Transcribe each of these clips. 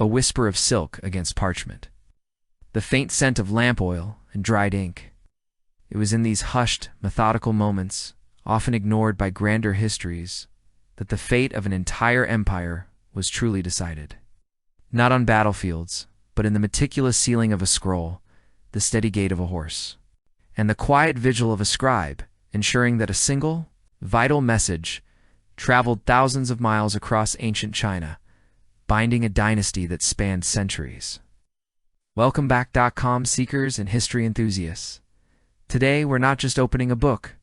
a whisper of silk against parchment, the faint scent of lamp oil and dried ink. It was in these hushed, methodical moments, often ignored by grander histories, that the fate of an entire empire was truly decided. Not on battlefields, but in the meticulous sealing of a scroll, the steady gait of a horse, and the quiet vigil of a scribe, ensuring that a single, vital message traveled thousands of miles across ancient China, binding a dynasty that spanned centuries. Welcome back, .com seekers and history enthusiasts. Today, we're not just opening a book.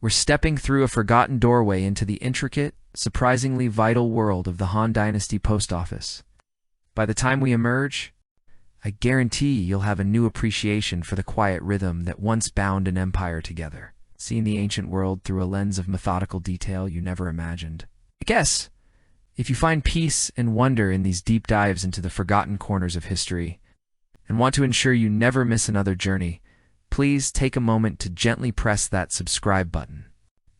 We're stepping through a forgotten doorway into the intricate, surprisingly vital world of the Han Dynasty Post Office. By the time we emerge, I guarantee you'll have a new appreciation for the quiet rhythm that once bound an empire together, seeing the ancient world through a lens of methodical detail you never imagined. I guess, if you find peace and wonder in these deep dives into the forgotten corners of history, and want to ensure you never miss another journey, please take a moment to gently press that subscribe button.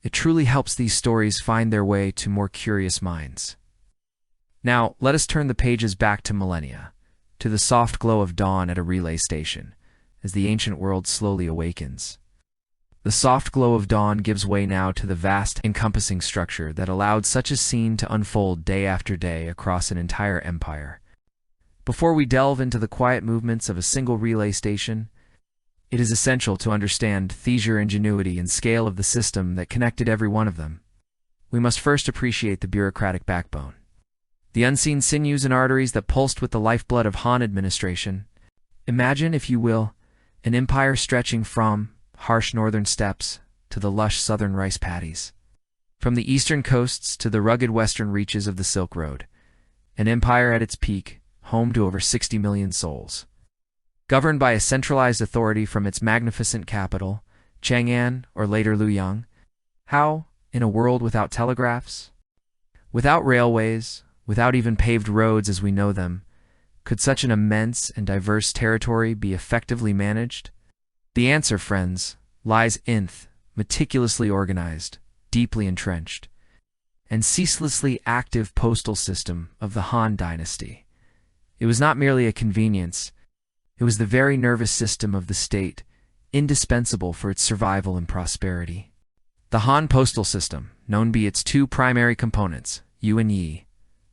It truly helps these stories find their way to more curious minds. Now, let us turn the pages back to millennia, to the soft glow of dawn at a relay station, as the ancient world slowly awakens. The soft glow of dawn gives way now to the vast, encompassing structure that allowed such a scene to unfold day after day across an entire empire. Before we delve into the quiet movements of a single relay station, it is essential to understand the sheer ingenuity and scale of the system that connected every one of them. We must first appreciate the bureaucratic backbone, the unseen sinews and arteries that pulsed with the lifeblood of Han administration. Imagine, if you will, an empire stretching from harsh northern steppes to the lush southern rice paddies, from the eastern coasts to the rugged western reaches of the Silk Road, an empire at its peak, home to over 60 million souls. Governed by a centralized authority from its magnificent capital, Chang'an, or later Luoyang. How, in a world without telegraphs, without railways, without even paved roads as we know them, could such an immense and diverse territory be effectively managed? The answer, friends, lies in the meticulously organized, deeply entrenched, and ceaselessly active postal system of the Han Dynasty. It was not merely a convenience. It was the very nervous system of the state, indispensable for its survival and prosperity. The Han postal system, known by its two primary components, U and Yi,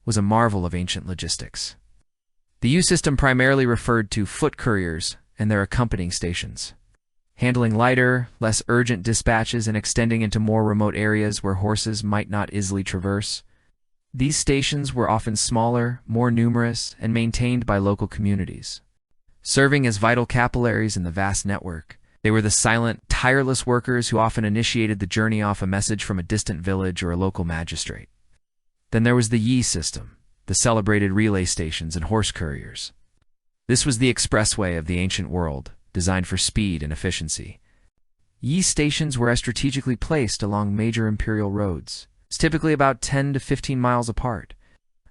was a marvel of ancient logistics. The U system primarily referred to foot couriers and their accompanying stations, handling lighter, less urgent dispatches and extending into more remote areas where horses might not easily traverse. These stations were often smaller, more numerous, and maintained by local communities. Serving as vital capillaries in the vast network, they were the silent, tireless workers who often initiated the journey off a message from a distant village or a local magistrate. Then there was the Yi system, the celebrated relay stations and horse couriers. This was the expressway of the ancient world, designed for speed and efficiency. Yi stations were strategically placed along major imperial roads, typically about 10 to 15 miles apart,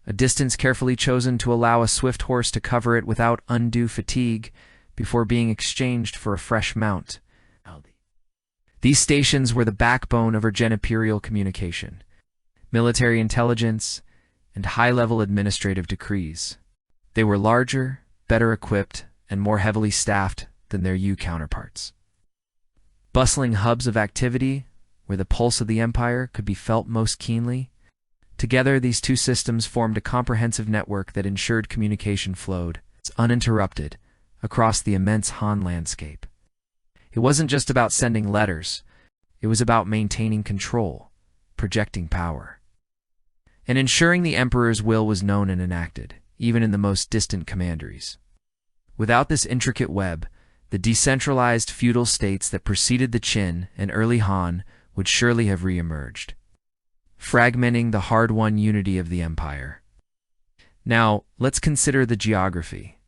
a distance carefully chosen to allow a swift horse to cover it without undue fatigue before being exchanged for a fresh mount. These stations were the backbone of imperial communication, military intelligence, and high-level administrative decrees. They were larger, better equipped, and more heavily staffed than their U counterparts. Bustling hubs of activity, where the pulse of the empire could be felt most keenly. Together, these two systems formed a comprehensive network that ensured communication flowed, uninterrupted, across the immense Han landscape. It wasn't just about sending letters. It was about maintaining control, projecting power, and ensuring the emperor's will was known and enacted, even in the most distant commanderies. Without this intricate web, the decentralized feudal states that preceded the Qin and early Han would surely have re-emerged, fragmenting the hard-won unity of the empire. Now, let's consider the geography.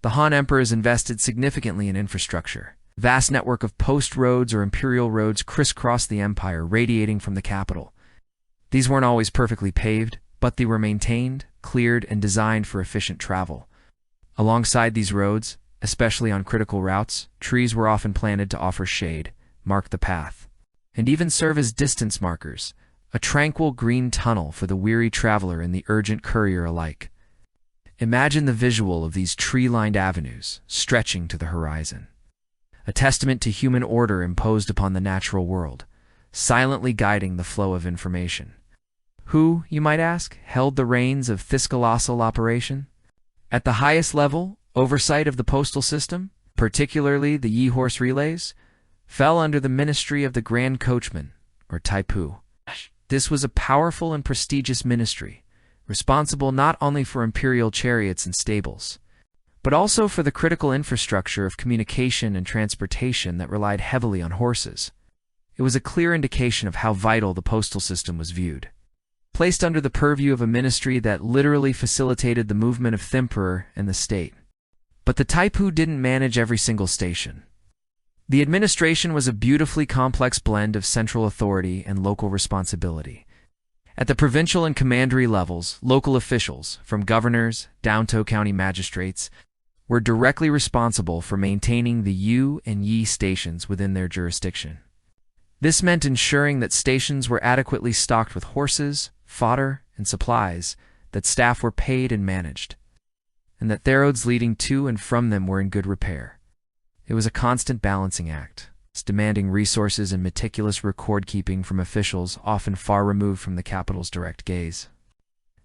The Han emperors invested significantly in infrastructure. A vast network of post roads or imperial roads crisscrossed the empire, radiating from the capital. These weren't always perfectly paved, but they were maintained, cleared, and designed for efficient travel. Alongside these roads, especially on critical routes, trees were often planted to offer shade, mark the path, and even serve as distance markers, a tranquil green tunnel for the weary traveler and the urgent courier alike. Imagine the visual of these tree-lined avenues stretching to the horizon, a testament to human order imposed upon the natural world, silently guiding the flow of information. Who, you might ask, held the reins of this colossal operation? At the highest level, oversight of the postal system, particularly the ye-horse relays, fell under the ministry of the Grand Coachman, or Taipu. This was a powerful and prestigious ministry, responsible not only for imperial chariots and stables, but also for the critical infrastructure of communication and transportation that relied heavily on horses. It was a clear indication of how vital the postal system was viewed. Placed under the purview of a ministry that literally facilitated the movement of the emperor and the state. But the Taipu didn't manage every single station. The administration was a beautifully complex blend of central authority and local responsibility. At the provincial and commandery levels, local officials, from governors down to county magistrates, were directly responsible for maintaining the yu and yi stations within their jurisdiction. This meant ensuring that stations were adequately stocked with horses, fodder, and supplies, that staff were paid and managed, and that the roads leading to and from them were in good repair. It was a constant balancing act, demanding resources and meticulous record-keeping from officials often far removed from the capital's direct gaze.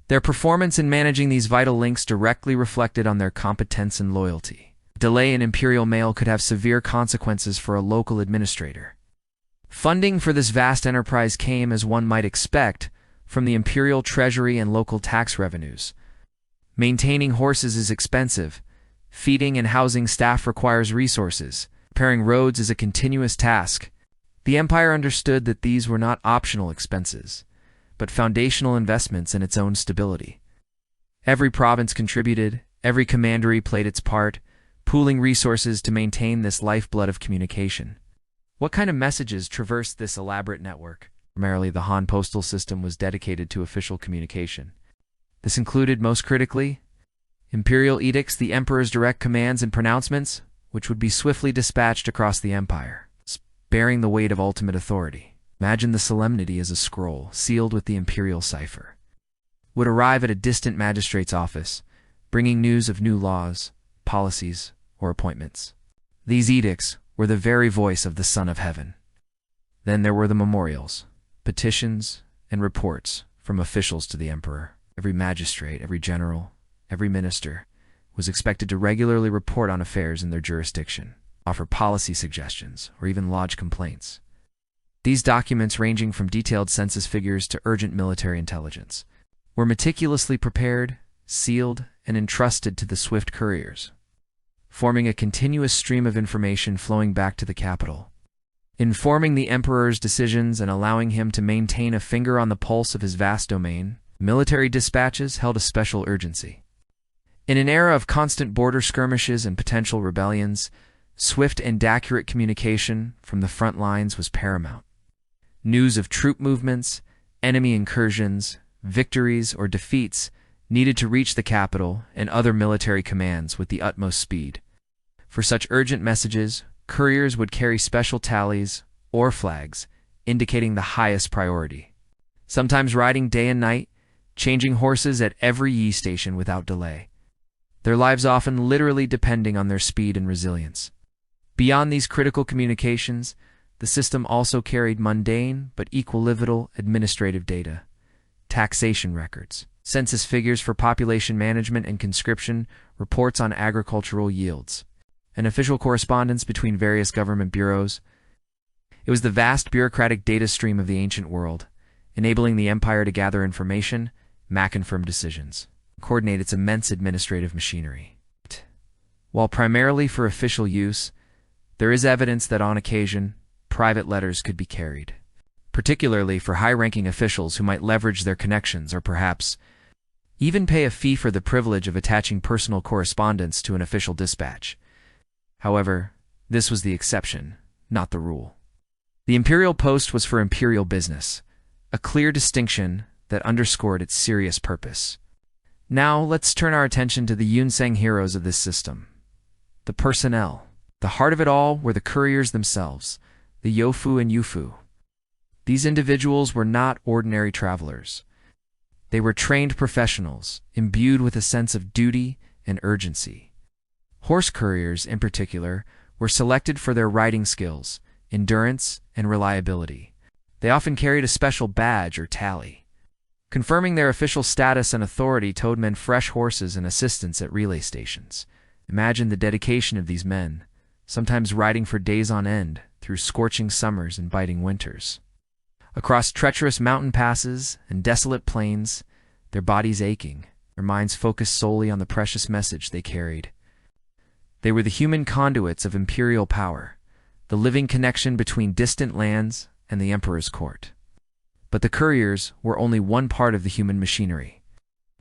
Their performance in managing these vital links directly reflected on their competence and loyalty. Delay in imperial mail could have severe consequences for a local administrator. Funding for this vast enterprise came, as one might expect, from the imperial treasury and local tax revenues. Maintaining horses is expensive. Feeding and housing staff requires resources. Repairing roads is a continuous task. The empire understood that these were not optional expenses, but foundational investments in its own stability. Every province contributed, every commandery played its part, pooling resources to maintain this lifeblood of communication. What kind of messages traversed this elaborate network? Primarily, the Han postal system was dedicated to official communication. This included, most critically, imperial edicts, the emperor's direct commands and pronouncements, which would be swiftly dispatched across the empire, bearing the weight of ultimate authority. Imagine the solemnity as a scroll, sealed with the imperial cipher, would arrive at a distant magistrate's office, bringing news of new laws, policies, or appointments. These edicts were the very voice of the Son of Heaven. Then there were the memorials, petitions, and reports from officials to the emperor. Every magistrate, every general, every minister was expected to regularly report on affairs in their jurisdiction, offer policy suggestions, or even lodge complaints. These documents, ranging from detailed census figures to urgent military intelligence, were meticulously prepared, sealed, and entrusted to the swift couriers, forming a continuous stream of information flowing back to the capital, informing the emperor's decisions and allowing him to maintain a finger on the pulse of his vast domain. Military dispatches held a special urgency. In an era of constant border skirmishes and potential rebellions, swift and accurate communication from the front lines was paramount. News of troop movements, enemy incursions, victories, or defeats needed to reach the capital and other military commands with the utmost speed. For such urgent messages, couriers would carry special tallies or flags indicating the highest priority, sometimes riding day and night, changing horses at every yi station without delay, their lives often literally depending on their speed and resilience. Beyond these critical communications, the system also carried mundane but equally vital administrative data, taxation records, census figures for population management and conscription, reports on agricultural yields, and official correspondence between various government bureaus. It was the vast bureaucratic data stream of the ancient world, enabling the empire to gather information, make informed decisions, coordinate its immense administrative machinery. While primarily for official use, there is evidence that on occasion, private letters could be carried, particularly for high-ranking officials who might leverage their connections or perhaps even pay a fee for the privilege of attaching personal correspondence to an official dispatch. However, this was the exception, not the rule. The imperial post was for imperial business, a clear distinction that underscored its serious purpose. Now, let's turn our attention to the unsung heroes of this system, the personnel. The heart of it all were the couriers themselves, the yofu and yufu. These individuals were not ordinary travelers. They were trained professionals, imbued with a sense of duty and urgency. Horse couriers, in particular, were selected for their riding skills, endurance, and reliability. They often carried a special badge or tally, confirming their official status and authority. Towed men fresh horses and assistants at relay stations. Imagine the dedication of these men, sometimes riding for days on end through scorching summers and biting winters. Across treacherous mountain passes and desolate plains, their bodies aching, their minds focused solely on the precious message they carried. They were the human conduits of imperial power, the living connection between distant lands and the emperor's court. But the couriers were only one part of the human machinery.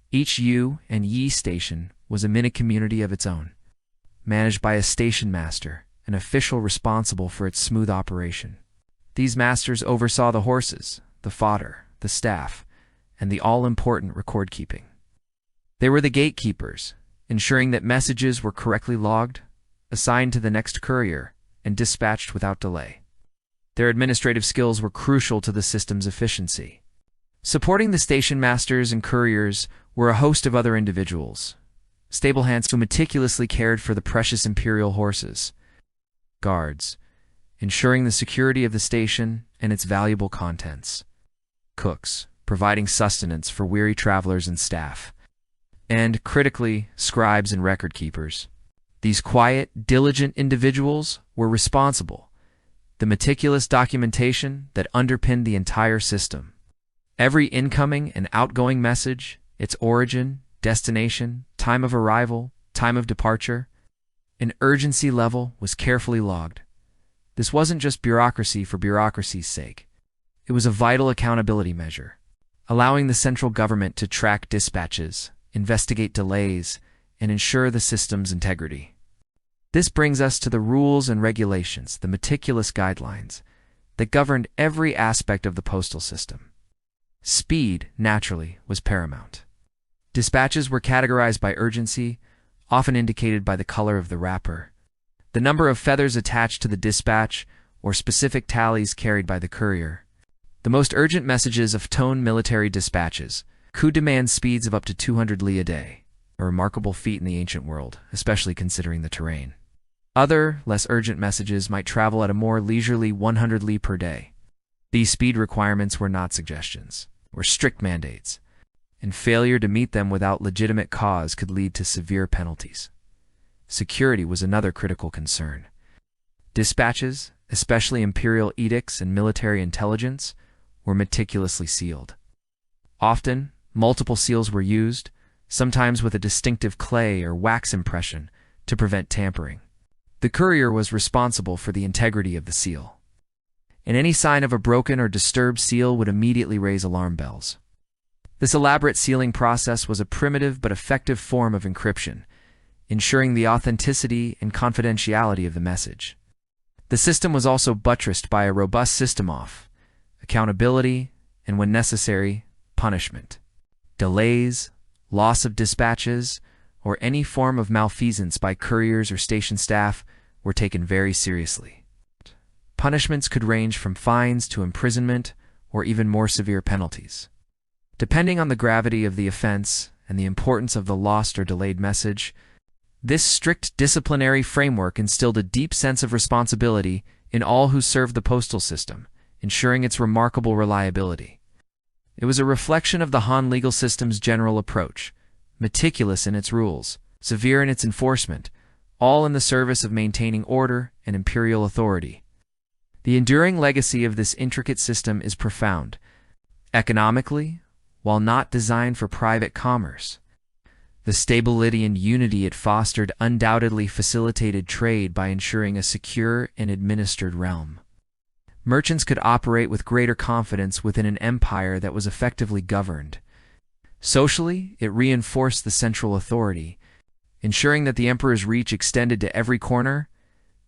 Each Yu and Yi station was a mini-community of its own, managed by a station master, an official responsible for its smooth operation. These masters oversaw the horses, the fodder, the staff, and the all-important record-keeping. They were the gatekeepers, ensuring that messages were correctly logged, assigned to the next courier, and dispatched without delay. Their administrative skills were crucial to the system's efficiency. Supporting the station masters and couriers were a host of other individuals, stable hands who meticulously cared for the precious imperial horses, guards, ensuring the security of the station and its valuable contents, cooks, providing sustenance for weary travelers and staff, and, critically, scribes and record keepers. These quiet, diligent individuals were responsible, the meticulous documentation that underpinned the entire system. Every incoming and outgoing message, its origin, destination, time of arrival, time of departure, and urgency level was carefully logged. This wasn't just bureaucracy for bureaucracy's sake. It was a vital accountability measure, allowing the central government to track dispatches, investigate delays, and ensure the system's integrity. This brings us to the rules and regulations, the meticulous guidelines, that governed every aspect of the postal system. Speed, naturally, was paramount. Dispatches were categorized by urgency, often indicated by the color of the wrapper, the number of feathers attached to the dispatch, or specific tallies carried by the courier. The most urgent messages of tone military dispatches could demand speeds of up to 200 li a day, a remarkable feat in the ancient world, especially considering the terrain. Other, less urgent messages might travel at a more leisurely 100 li per day. These speed requirements were not suggestions, were strict mandates, and failure to meet them without legitimate cause could lead to severe penalties. Security was another critical concern. Dispatches, especially imperial edicts and military intelligence, were meticulously sealed. Often, multiple seals were used, sometimes with a distinctive clay or wax impression, to prevent tampering. The courier was responsible for the integrity of the seal, and any sign of a broken or disturbed seal would immediately raise alarm bells. This elaborate sealing process was a primitive but effective form of encryption, ensuring the authenticity and confidentiality of the message. The system was also buttressed by a robust system of accountability and, when necessary, punishment. Delays, loss of dispatches, or any form of malfeasance by couriers or station staff were taken very seriously. Punishments could range from fines to imprisonment or even more severe penalties. Depending on the gravity of the offense and the importance of the lost or delayed message, this strict disciplinary framework instilled a deep sense of responsibility in all who served the postal system, ensuring its remarkable reliability. It was a reflection of the Han legal system's general approach, meticulous in its rules, severe in its enforcement, all in the service of maintaining order and imperial authority. The enduring legacy of this intricate system is profound. Economically, while not designed for private commerce, the stability and unity it fostered undoubtedly facilitated trade by ensuring a secure and administered realm. Merchants could operate with greater confidence within an empire that was effectively governed. Socially, it reinforced the central authority, ensuring that the emperor's reach extended to every corner,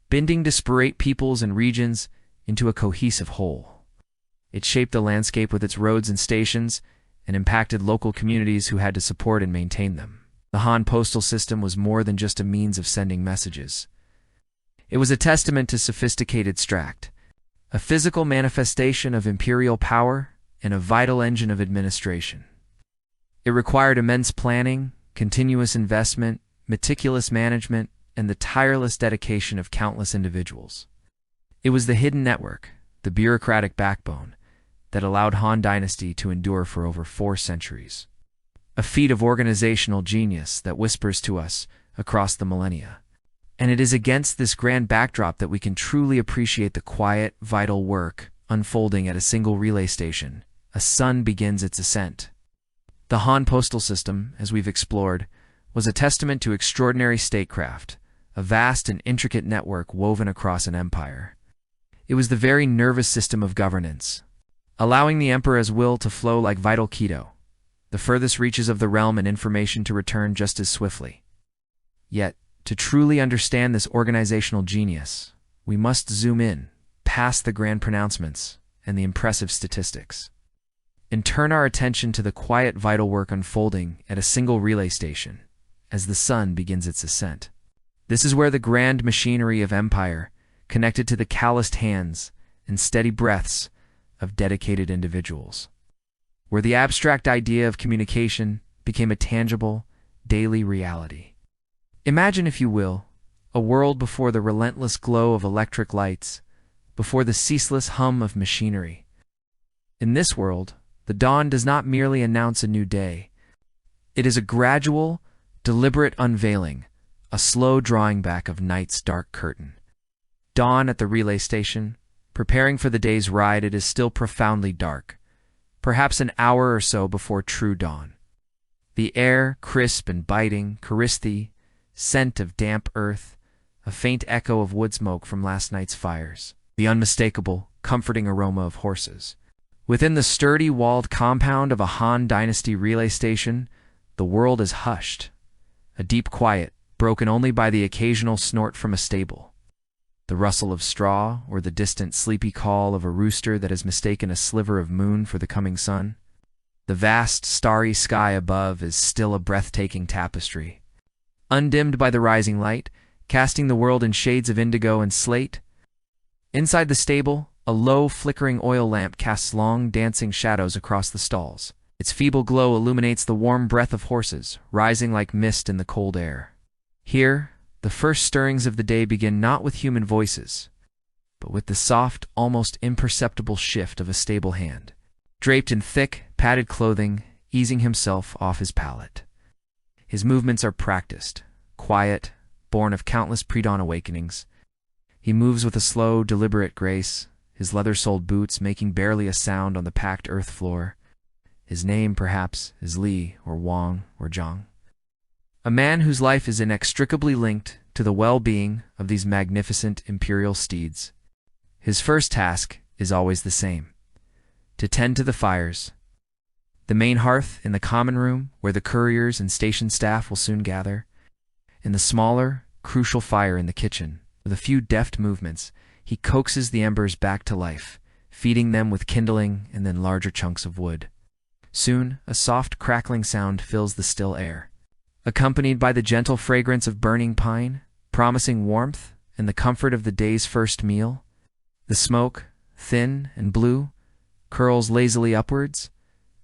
binding disparate peoples and regions into a cohesive whole. It shaped the landscape with its roads and stations, and impacted local communities who had to support and maintain them. The Han postal system was more than just a means of sending messages. It was a testament to sophisticated strategy, a physical manifestation of imperial power, and a vital engine of administration. It required immense planning, continuous investment, meticulous management, and the tireless dedication of countless individuals. It was the hidden network, the bureaucratic backbone, that allowed Han Dynasty to endure for over 4 centuries. A feat of organizational genius that whispers to us across the millennia. And it is against this grand backdrop that we can truly appreciate the quiet, vital work unfolding at a single relay station. A sun begins its ascent. The Han postal system, as we've explored, was a testament to extraordinary statecraft, a vast and intricate network woven across an empire. It was the very nervous system of governance, allowing the emperor's will to flow like vital keto, the furthest reaches of the realm and information to return just as swiftly. Yet, to truly understand this organizational genius, we must zoom in, past the grand pronouncements and the impressive statistics, and turn our attention to the quiet, vital work unfolding at a single relay station as the sun begins its ascent. This is where the grand machinery of empire connected to the calloused hands and steady breaths of dedicated individuals, where the abstract idea of communication became a tangible, daily reality. Imagine, if you will, a world before the relentless glow of electric lights, before the ceaseless hum of machinery. In this world, the dawn does not merely announce a new day. It is a gradual, deliberate unveiling, a slow drawing back of night's dark curtain. Dawn at the relay station, preparing for the day's ride. It is still profoundly dark, perhaps an hour or so before true dawn. The air, crisp and biting, caristhy, scent of damp earth, a faint echo of wood smoke from last night's fires, the unmistakable, comforting aroma of horses. Within the sturdy, walled compound of a Han Dynasty relay station, the world is hushed, a deep quiet, broken only by the occasional snort from a stable, the rustle of straw, or the distant sleepy call of a rooster that has mistaken a sliver of moon for the coming sun. The vast, starry sky above is still a breathtaking tapestry, undimmed by the rising light, casting the world in shades of indigo and slate. Inside the stable, a low, flickering oil lamp casts long, dancing shadows across the stalls. Its feeble glow illuminates the warm breath of horses, rising like mist in the cold air. Here, the first stirrings of the day begin not with human voices, but with the soft, almost imperceptible shift of a stable hand, draped in thick, padded clothing, easing himself off his pallet. His movements are practiced, quiet, born of countless pre-dawn awakenings. He moves with a slow, deliberate grace, his leather-soled boots making barely a sound on the packed earth floor. His name, perhaps, is Li or Wang or Zhang. A man whose life is inextricably linked to the well-being of these magnificent imperial steeds. His first task is always the same: to tend to the fires, the main hearth in the common room where the couriers and station staff will soon gather, and the smaller, crucial fire in the kitchen. With a few deft movements, he coaxes the embers back to life, feeding them with kindling and then larger chunks of wood. Soon, a soft crackling sound fills the still air, accompanied by the gentle fragrance of burning pine, promising warmth and the comfort of the day's first meal. The smoke, thin and blue, curls lazily upwards,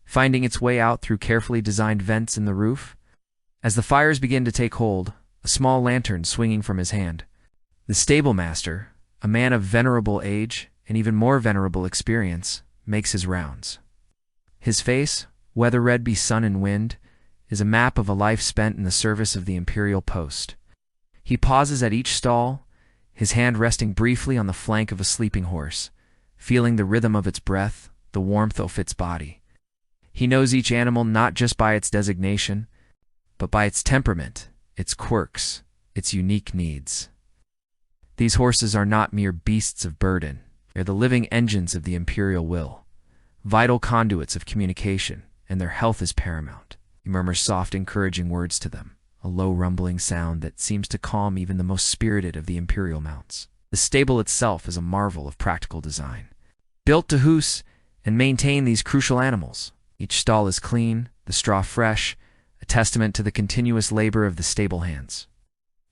finding its way out through carefully designed vents in the roof. As the fires begin to take hold, a small lantern swinging from his hand. The stable master, a man of venerable age and even more venerable experience, makes his rounds. His face, weather-red by sun and wind, is a map of a life spent in the service of the Imperial Post. He pauses at each stall, his hand resting briefly on the flank of a sleeping horse, feeling the rhythm of its breath, the warmth of its body. He knows each animal not just by its designation, but by its temperament, its quirks, its unique needs. These horses are not mere beasts of burden. They're the living engines of the imperial will, vital conduits of communication, and their health is paramount. He murmurs soft, encouraging words to them, a low rumbling sound that seems to calm even the most spirited of the imperial mounts. The stable itself is a marvel of practical design, built to house and maintain these crucial animals. Each stall is clean, the straw fresh, a testament to the continuous labor of the stable hands.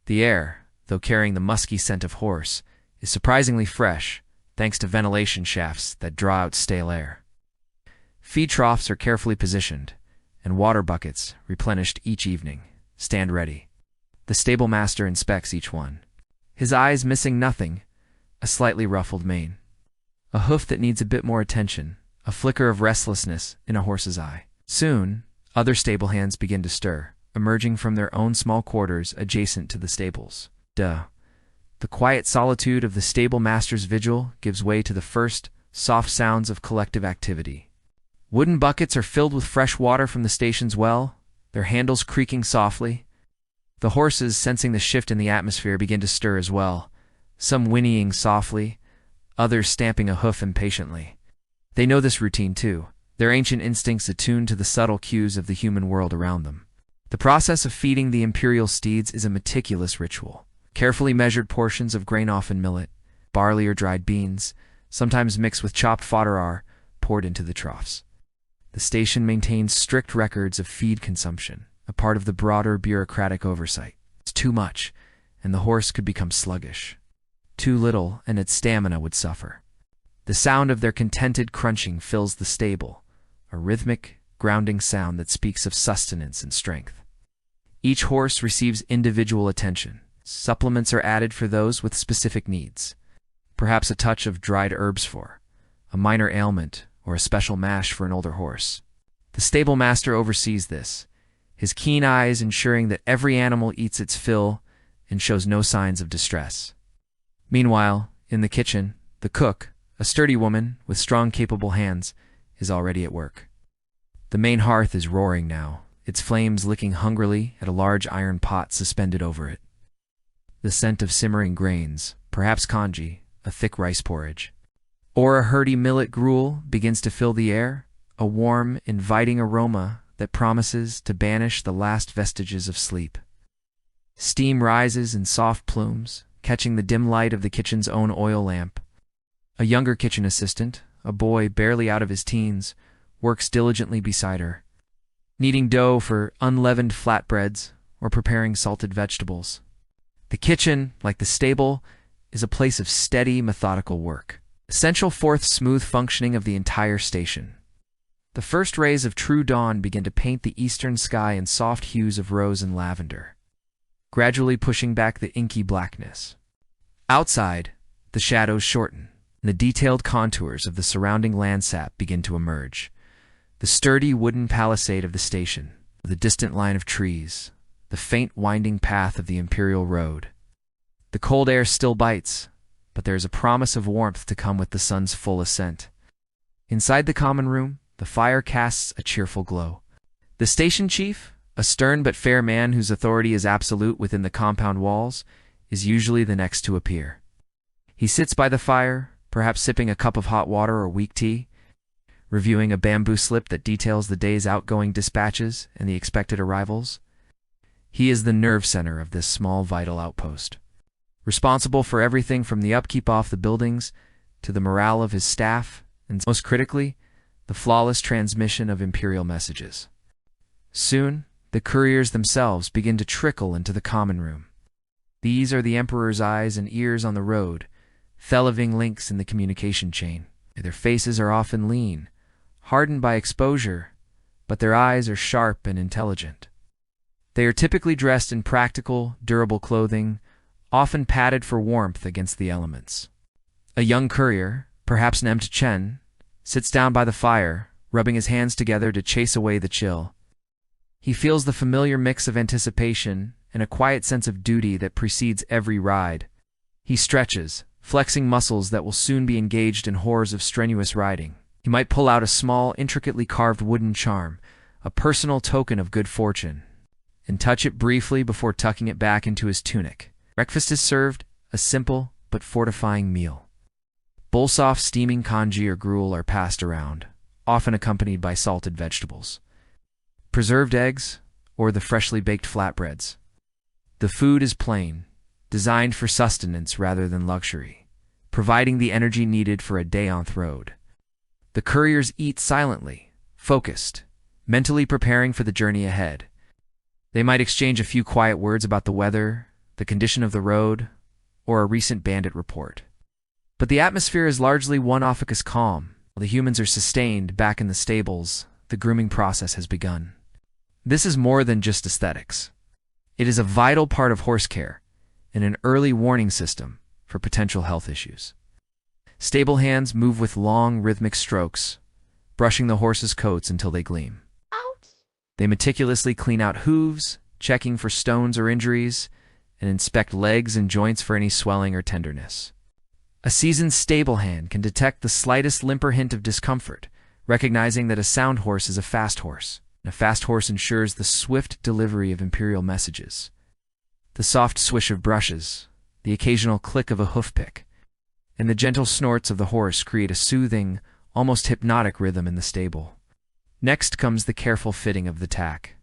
The air, though carrying the musky scent of horse, is surprisingly fresh, thanks to ventilation shafts that draw out stale air. Feed troughs are carefully positioned, and water buckets, replenished each evening, stand ready. The stable master inspects each one, his eyes missing nothing: a slightly ruffled mane, a hoof that needs a bit more attention, a flicker of restlessness in a horse's eye. Soon, other stable hands begin to stir, emerging from their own small quarters adjacent to the stables. The quiet solitude of the stable master's vigil gives way to the first soft sounds of collective activity. Wooden buckets are filled with fresh water from the station's well, their handles creaking softly. The horses, sensing the shift in the atmosphere, begin to stir as well, some whinnying softly, others stamping a hoof impatiently. They know this routine too, their ancient instincts attuned to the subtle cues of the human world around them. The process of feeding the imperial steeds is a meticulous ritual. Carefully measured portions of grain, often millet, barley, or dried beans, sometimes mixed with chopped fodder, are poured into the troughs. The station maintains strict records of feed consumption, a part of the broader bureaucratic oversight. It's too much, and the horse could become sluggish. Too little, and its stamina would suffer. The sound of their contented crunching fills the stable, a rhythmic, grounding sound that speaks of sustenance and strength. Each horse receives individual attention. Supplements are added for those with specific needs. Perhaps a touch of dried herbs for a minor ailment, or a special mash for an older horse. The stable master oversees this, his keen eyes ensuring that every animal eats its fill and shows no signs of distress. Meanwhile, in the kitchen, the cook, a sturdy woman with strong, capable hands, is already at work. The main hearth is roaring now, its flames licking hungrily at a large iron pot suspended over it. The scent of simmering grains, perhaps congee, a thick rice porridge, or a hearty millet gruel begins to fill the air, a warm, inviting aroma that promises to banish the last vestiges of sleep. Steam rises in soft plumes, catching the dim light of the kitchen's own oil lamp. A younger kitchen assistant, a boy barely out of his teens, works diligently beside her, kneading dough for unleavened flatbreads or preparing salted vegetables. The kitchen, like the stable, is a place of steady, methodical work, essential for the smooth functioning of the entire station. The first rays of true dawn begin to paint the eastern sky in soft hues of rose and lavender, gradually pushing back the inky blackness. Outside, the shadows shorten, and the detailed contours of the surrounding landscape begin to emerge. The sturdy wooden palisade of the station, the distant line of trees, the faint winding path of the Imperial Road. The cold air still bites, but there is a promise of warmth to come with the sun's full ascent. Inside the common room, the fire casts a cheerful glow. The station chief, a stern but fair man whose authority is absolute within the compound walls, is usually the next to appear. He sits by the fire, perhaps sipping a cup of hot water or weak tea, reviewing a bamboo slip that details the day's outgoing dispatches and the expected arrivals. He is the nerve center of this small, vital outpost, responsible for everything from the upkeep of the buildings to the morale of his staff, and most critically, the flawless transmission of imperial messages. Soon, the couriers themselves begin to trickle into the common room. These are the emperor's eyes and ears on the road, theliving links in the communication chain. Their faces are often lean, hardened by exposure, but their eyes are sharp and intelligent. They are typically dressed in practical, durable clothing, often padded for warmth against the elements. A young courier, perhaps named Chen, sits down by the fire, rubbing his hands together to chase away the chill. He feels the familiar mix of anticipation and a quiet sense of duty that precedes every ride. He stretches, flexing muscles that will soon be engaged in horrors of strenuous riding. He might pull out a small, intricately carved wooden charm, a personal token of good fortune, and touch it briefly before tucking it back into his tunic. Breakfast is served, a simple but fortifying meal. Bowl-soft steaming congee or gruel are passed around, often accompanied by salted vegetables, preserved eggs, or the freshly baked flatbreads. The food is plain, designed for sustenance rather than luxury, providing the energy needed for a day on the road. The couriers eat silently, focused, mentally preparing for the journey ahead. They might exchange a few quiet words about the weather, the condition of the road, or a recent bandit report. But the atmosphere is largely one of calm. While the humans are sustained back in the stables, the grooming process has begun. This is more than just aesthetics. It is a vital part of horse care and an early warning system for potential health issues. Stable hands move with long, rhythmic strokes, brushing the horse's coats until they gleam. Ouch. They meticulously clean out hooves, checking for stones or injuries, and inspect legs and joints for any swelling or tenderness. A seasoned stable hand can detect the slightest limp or hint of discomfort, recognizing that a sound horse is a fast horse. A fast horse ensures the swift delivery of imperial messages. The soft swish of brushes, the occasional click of a hoofpick, and the gentle snorts of the horse create a soothing, almost hypnotic rhythm in the stable. Next comes the careful fitting of the tack.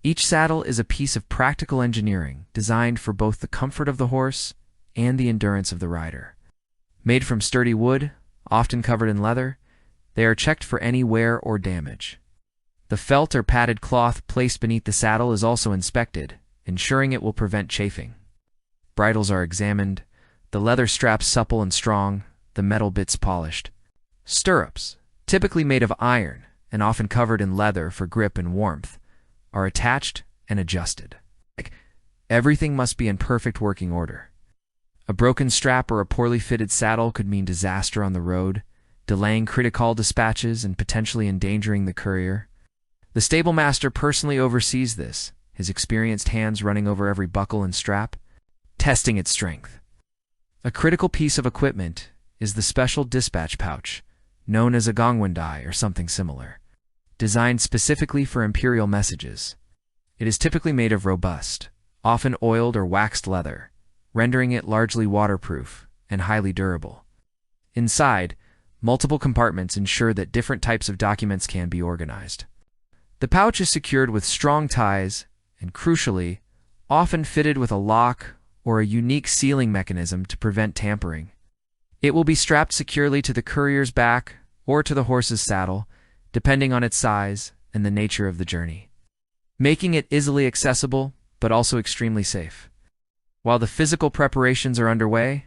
Each saddle is a piece of practical engineering designed for both the comfort of the horse and the endurance of the rider. Made from sturdy wood, often covered in leather, they are checked for any wear or damage. The felt or padded cloth placed beneath the saddle is also inspected, ensuring it will prevent chafing. Bridles are examined, the leather straps supple and strong, the metal bits polished. Stirrups, typically made of iron and often covered in leather for grip and warmth, are attached and adjusted. Everything must be in perfect working order. A broken strap or a poorly fitted saddle could mean disaster on the road, delaying critical dispatches and potentially endangering the courier. The stable master personally oversees this, his experienced hands running over every buckle and strap, testing its strength. A critical piece of equipment is the special dispatch pouch, known as a gongwendai or something similar, designed specifically for imperial messages. It is typically made of robust, often oiled or waxed leather, rendering it largely waterproof and highly durable. Inside, multiple compartments ensure that different types of documents can be organized. The pouch is secured with strong ties and, crucially, often fitted with a lock or a unique sealing mechanism to prevent tampering. It will be strapped securely to the courier's back or to the horse's saddle, depending on its size and the nature of the journey, making it easily accessible but also extremely safe. While the physical preparations are underway,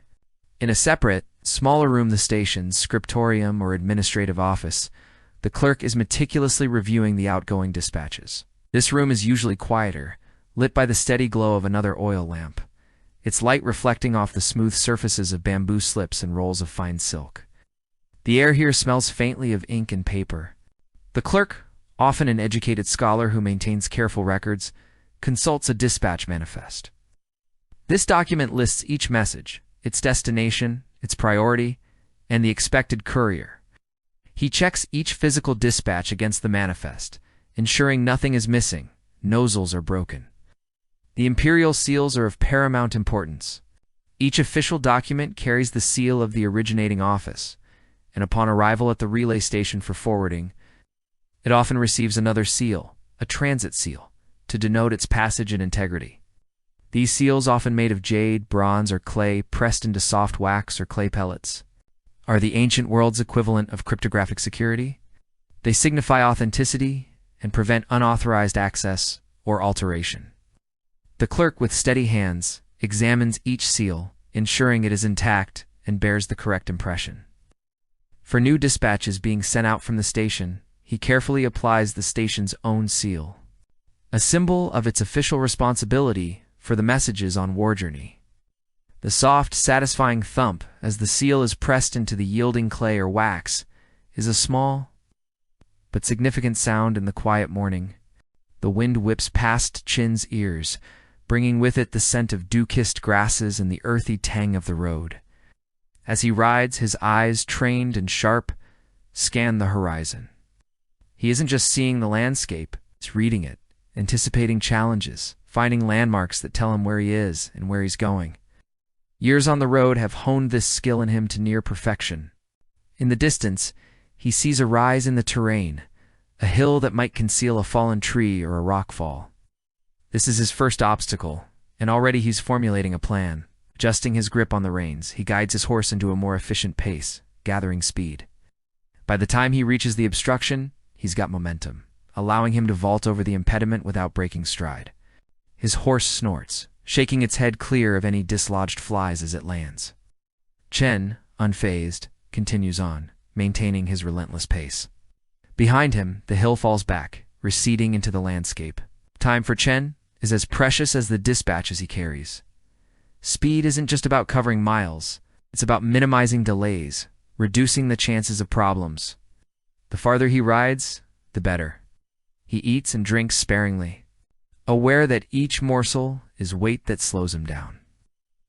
in a separate, smaller room, the station's scriptorium or administrative office, the clerk is meticulously reviewing the outgoing dispatches. This room is usually quieter, lit by the steady glow of another oil lamp, its light reflecting off the smooth surfaces of bamboo slips and rolls of fine silk. The air here smells faintly of ink and paper. The clerk, often an educated scholar who maintains careful records, consults a dispatch manifest. This document lists each message, its destination, its priority, and the expected courier. He checks each physical dispatch against the manifest, ensuring nothing is missing, nozzles are broken. The imperial seals are of paramount importance. Each official document carries the seal of the originating office, and upon arrival at the relay station for forwarding, it often receives another seal, a transit seal, to denote its passage and integrity. These seals, often made of jade, bronze, or clay pressed into soft wax or clay pellets, are the ancient world's equivalent of cryptographic security. They signify authenticity and prevent unauthorized access or alteration. The clerk, with steady hands, examines each seal, ensuring it is intact and bears the correct impression. For new dispatches being sent out from the station, he carefully applies the station's own seal, a symbol of its official responsibility for the messages on war journey. The soft, satisfying thump as the seal is pressed into the yielding clay or wax is a small but significant sound in the quiet morning. The wind whips past Chin's ears, bringing with it the scent of dew-kissed grasses and the earthy tang of the road. As he rides, his eyes, trained and sharp, scan the horizon. He isn't just seeing the landscape, he's reading it, anticipating challenges, finding landmarks that tell him where he is and where he's going. Years on the road have honed this skill in him to near perfection. In the distance, he sees a rise in the terrain, a hill that might conceal a fallen tree or a rock fall. This is his first obstacle, and already he's formulating a plan. Adjusting his grip on the reins, he guides his horse into a more efficient pace, gathering speed. By the time he reaches the obstruction, he's got momentum, allowing him to vault over the impediment without breaking stride. His horse snorts, shaking its head clear of any dislodged flies as it lands. Chen, unfazed, continues on, maintaining his relentless pace. Behind him, the hill falls back, receding into the landscape, Time for Chen is as precious as the dispatches he carries. Speed isn't just about covering miles, it's about minimizing delays, reducing the chances of problems. The farther he rides, the better. He eats and drinks sparingly, aware that each morsel is weight that slows him down.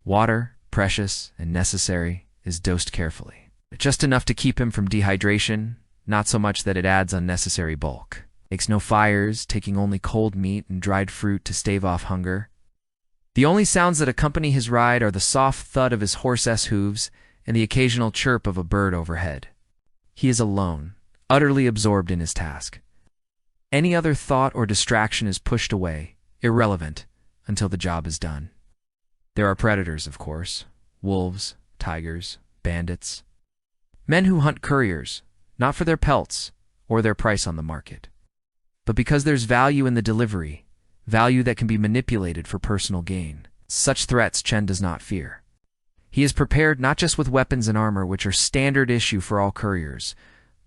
Water, precious and necessary, is dosed carefully. Just enough to keep him from dehydration, not so much that it adds unnecessary bulk. Makes no fires, taking only cold meat and dried fruit to stave off hunger. The only sounds that accompany his ride are the soft thud of his horse's hooves and the occasional chirp of a bird overhead. He is alone, utterly absorbed in his task. Any other thought or distraction is pushed away, irrelevant, until the job is done. There are predators, of course: wolves, tigers, bandits. Men who hunt couriers, not for their pelts or their price on the market, but because there's value in the delivery, value that can be manipulated for personal gain. Such threats Chen does not fear. He is prepared not just with weapons and armor, which are standard issue for all couriers,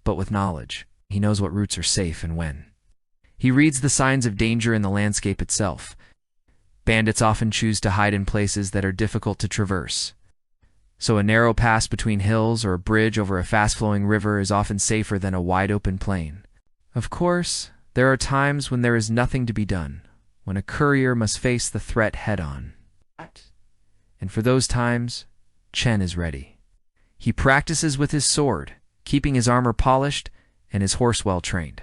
but with knowledge. He knows what routes are safe and when. He reads the signs of danger in the landscape itself. Bandits often choose to hide in places that are difficult to traverse. So a narrow pass between hills or a bridge over a fast-flowing river is often safer than a wide-open plain. Of course, there are times when there is nothing to be done, when a courier must face the threat head-on. And for those times, Chen is ready. He practices with his sword, keeping his armor polished and his horse well-trained.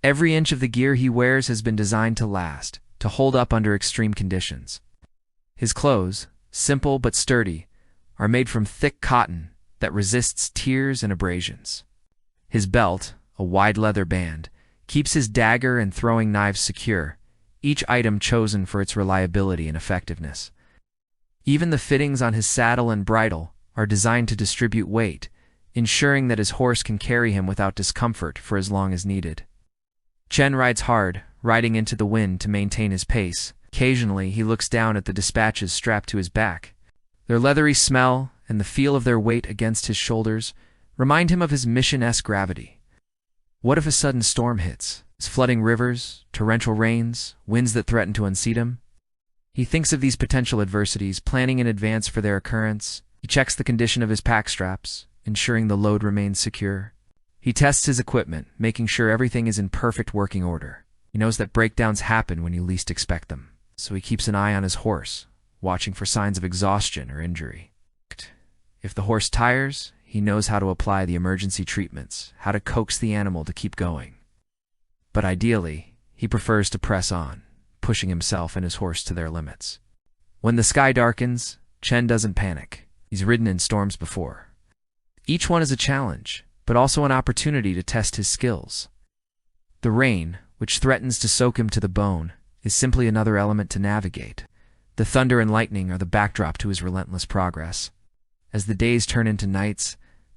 Every inch of the gear he wears has been designed to last, to hold up under extreme conditions. His clothes, simple but sturdy, are made from thick cotton that resists tears and abrasions. His belt, a wide leather band, keeps his dagger and throwing knives secure, each item chosen for its reliability and effectiveness. Even the fittings on his saddle and bridle are designed to distribute weight, ensuring that his horse can carry him without discomfort for as long as needed. Chen rides hard, riding into the wind to maintain his pace. Occasionally, he looks down at the dispatches strapped to his back. Their leathery smell and the feel of their weight against his shoulders remind him of his mission-esque gravity. What if a sudden storm hits? Flooding rivers, torrential rains, winds that threaten to unseat him? He thinks of these potential adversities, planning in advance for their occurrence. He checks the condition of his pack straps, ensuring the load remains secure. He tests his equipment, making sure everything is in perfect working order. He knows that breakdowns happen when you least expect them, so he keeps an eye on his horse, watching for signs of exhaustion or injury. If the horse tires, he knows how to apply the emergency treatments, how to coax the animal to keep going. But ideally, he prefers to press on, pushing himself and his horse to their limits. When the sky darkens, Chen doesn't panic. He's ridden in storms before. Each one is a challenge, but also an opportunity to test his skills. The rain, which threatens to soak him to the bone, is simply another element to navigate. The thunder and lightning are the backdrop to his relentless progress. As the days turn into nights,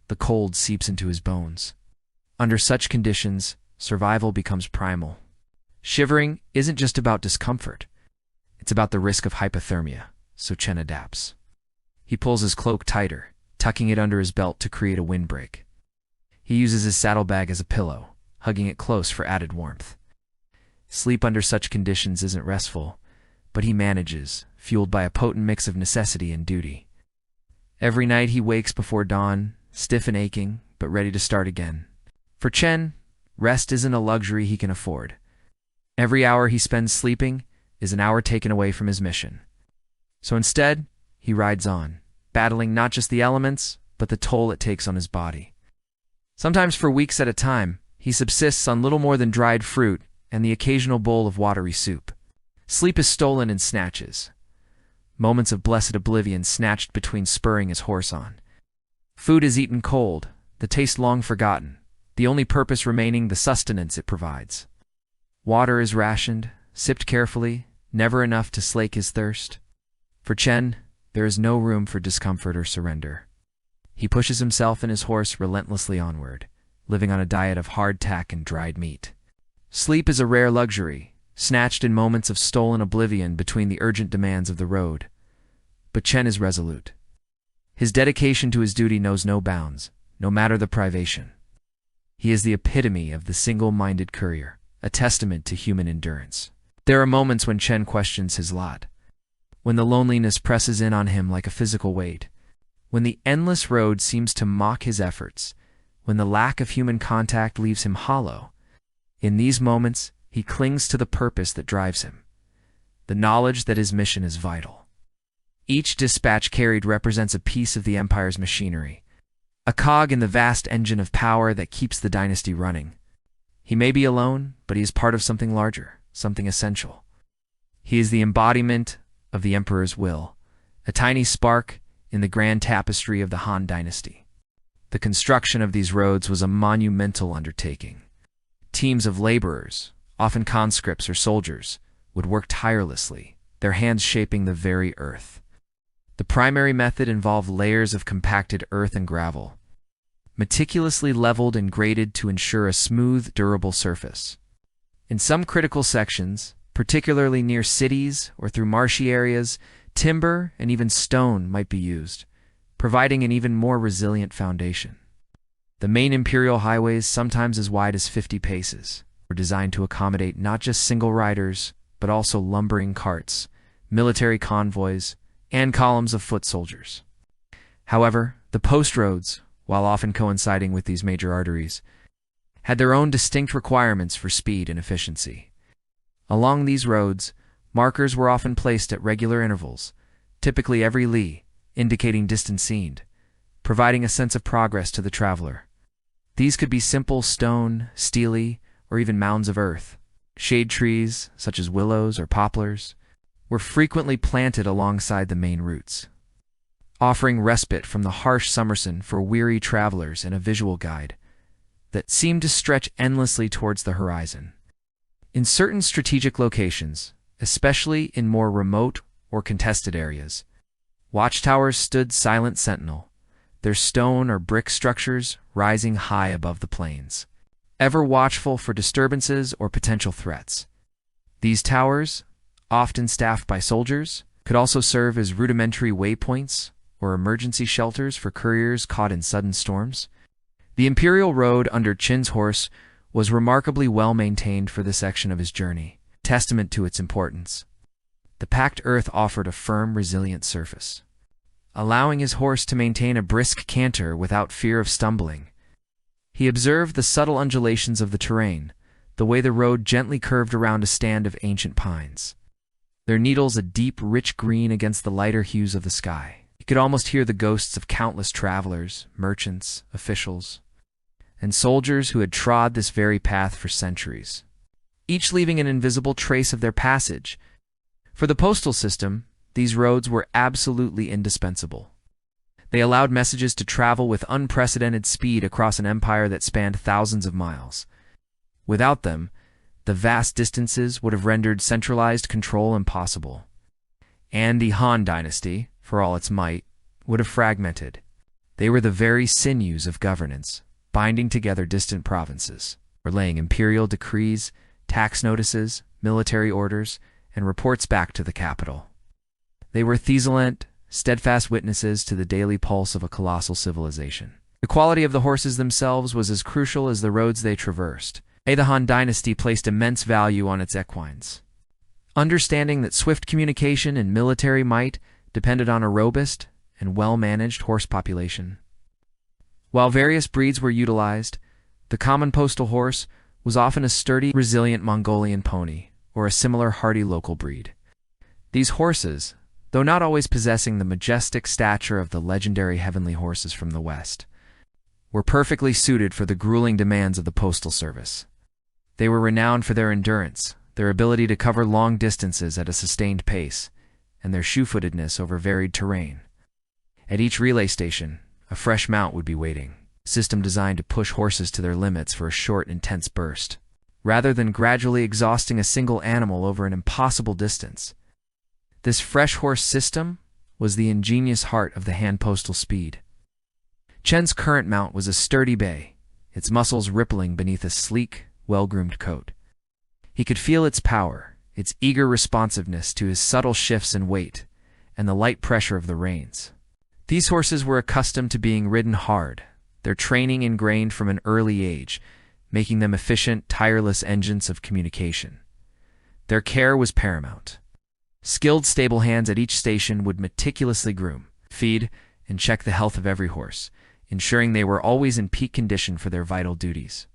the cold seeps into his bones. Under such conditions, survival becomes primal. Shivering isn't just about discomfort. It's about the risk of hypothermia, so Chen adapts. He pulls his cloak tighter, tucking it under his belt to create a windbreak. He uses his saddlebag as a pillow, hugging it close for added warmth. Sleep under such conditions isn't restful, but he manages, fueled by a potent mix of necessity and duty. Every night he wakes before dawn, stiff and aching, but ready to start again. For Chen, rest isn't a luxury he can afford. Every hour he spends sleeping is an hour taken away from his mission. So instead, he rides on, battling not just the elements, but the toll it takes on his body. Sometimes for weeks at a time, he subsists on little more than dried fruit and the occasional bowl of watery soup. Sleep is stolen in snatches. Moments of blessed oblivion snatched between spurring his horse on. Food is eaten cold, the taste long forgotten, the only purpose remaining the sustenance it provides. Water is rationed, sipped carefully, never enough to slake his thirst. For Chen, there is no room for discomfort or surrender. He pushes himself and his horse relentlessly onward, living on a diet of hardtack and dried meat. Sleep is a rare luxury, snatched in moments of stolen oblivion between the urgent demands of the road. But Chen is resolute. His dedication to his duty knows no bounds, no matter the privation. He is the epitome of the single-minded courier, a testament to human endurance. There are moments when Chen questions his lot, when the loneliness presses in on him like a physical weight, when the endless road seems to mock his efforts, when the lack of human contact leaves him hollow. In these moments, he clings to the purpose that drives him, the knowledge that his mission is vital. Each dispatch carried represents a piece of the empire's machinery, a cog in the vast engine of power that keeps the dynasty running. He may be alone, but he is part of something larger, something essential. He is the embodiment of the emperor's will, a tiny spark in the grand tapestry of the Han Dynasty. The construction of these roads was a monumental undertaking. Teams of laborers, often conscripts or soldiers, would work tirelessly, their hands shaping the very earth. The primary method involved layers of compacted earth and gravel, meticulously leveled and graded to ensure a smooth, durable surface. In some critical sections, particularly near cities or through marshy areas, timber and even stone might be used, providing an even more resilient foundation. The main imperial highways, sometimes as wide as 50 paces, were designed to accommodate not just single riders, but also lumbering carts, military convoys, and columns of foot soldiers. However, the post roads, while often coinciding with these major arteries, had their own distinct requirements for speed and efficiency. Along these roads, markers were often placed at regular intervals, typically every li, indicating distance seen, providing a sense of progress to the traveler. These could be simple stone, stele, or even mounds of earth. Shade trees, such as willows or poplars, were frequently planted alongside the main routes, offering respite from the harsh summer sun for weary travelers and a visual guide that seemed to stretch endlessly towards the horizon. In certain strategic locations, especially in more remote or contested areas, watchtowers stood silent sentinel, their stone or brick structures rising high above the plains, ever watchful for disturbances or potential threats. These towers, often staffed by soldiers, could also serve as rudimentary waypoints or emergency shelters for couriers caught in sudden storms. The imperial road under Qin's horse was remarkably well maintained for this section of his journey, testament to its importance. The packed earth offered a firm, resilient surface, allowing his horse to maintain a brisk canter without fear of stumbling. He observed the subtle undulations of the terrain, the way the road gently curved around a stand of ancient pines, their needles a deep, rich green against the lighter hues of the sky. He could almost hear the ghosts of countless travelers, merchants, officials, and soldiers who had trod this very path for centuries, each leaving an invisible trace of their passage. For the postal system, these roads were absolutely indispensable. They allowed messages to travel with unprecedented speed across an empire that spanned thousands of miles. Without them, the vast distances would have rendered centralized control impossible, and the Han Dynasty, for all its might, would have fragmented. They were the very sinews of governance, binding together distant provinces, relaying imperial decrees, tax notices, military orders, and reports back to the capital. They were thesalent, steadfast witnesses to the daily pulse of a colossal civilization. The quality of the horses themselves was as crucial as the roads they traversed. The Han Dynasty placed immense value on its equines, understanding that swift communication and military might depended on a robust and well-managed horse population. While various breeds were utilized, the common postal horse was often a sturdy, resilient Mongolian pony or a similar hardy local breed. These horses, though not always possessing the majestic stature of the legendary heavenly horses from the West, were perfectly suited for the grueling demands of the postal service. They were renowned for their endurance, their ability to cover long distances at a sustained pace, and their shoe-footedness over varied terrain. At each relay station, a fresh mount would be waiting, a system designed to push horses to their limits for a short, intense burst, rather than gradually exhausting a single animal over an impossible distance. This fresh horse system was the ingenious heart of the Han postal speed. Chen's current mount was a sturdy bay, its muscles rippling beneath a sleek, well-groomed coat. He could feel its power, its eager responsiveness to his subtle shifts in weight, and the light pressure of the reins. These horses were accustomed to being ridden hard, their training ingrained from an early age, making them efficient, tireless engines of communication. Their care was paramount. Skilled stable hands at each station would meticulously groom, feed, and check the health of every horse, ensuring they were always in peak condition for their vital duties.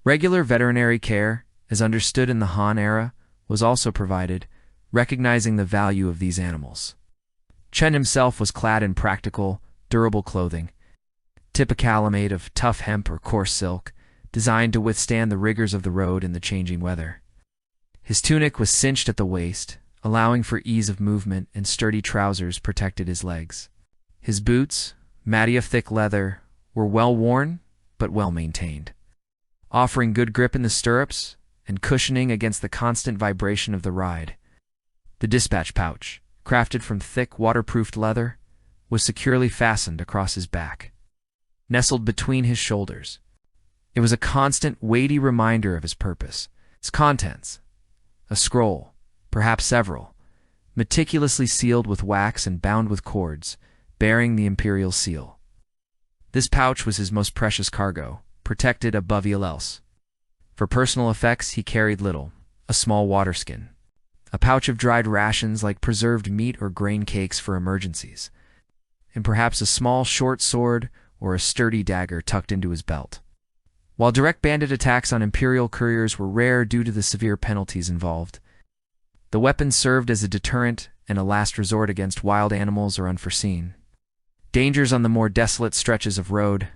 Regular veterinary care, as understood in the Han era, was also provided, recognizing the value of these animals. Chen himself was clad in practical, durable clothing, typically made of tough hemp or coarse silk, designed to withstand the rigors of the road and the changing weather. His tunic was cinched at the waist, allowing for ease of movement, and sturdy trousers protected his legs. His boots, made of thick leather, were well worn but well maintained, offering good grip in the stirrups and cushioning against the constant vibration of the ride. The dispatch pouch, crafted from thick, waterproofed leather, was securely fastened across his back, nestled between his shoulders. It was a constant, weighty reminder of his purpose. Its contents, a scroll, perhaps several, meticulously sealed with wax and bound with cords, bearing the imperial seal. This pouch was his most precious cargo, protected above all else. For personal effects he carried little: a small waterskin, a pouch of dried rations like preserved meat or grain cakes for emergencies, and perhaps a small short sword or a sturdy dagger tucked into his belt. While direct bandit attacks on imperial couriers were rare due to the severe penalties involved, the weapon served as a deterrent and a last resort against wild animals or unforeseen dangers on the more desolate stretches of road.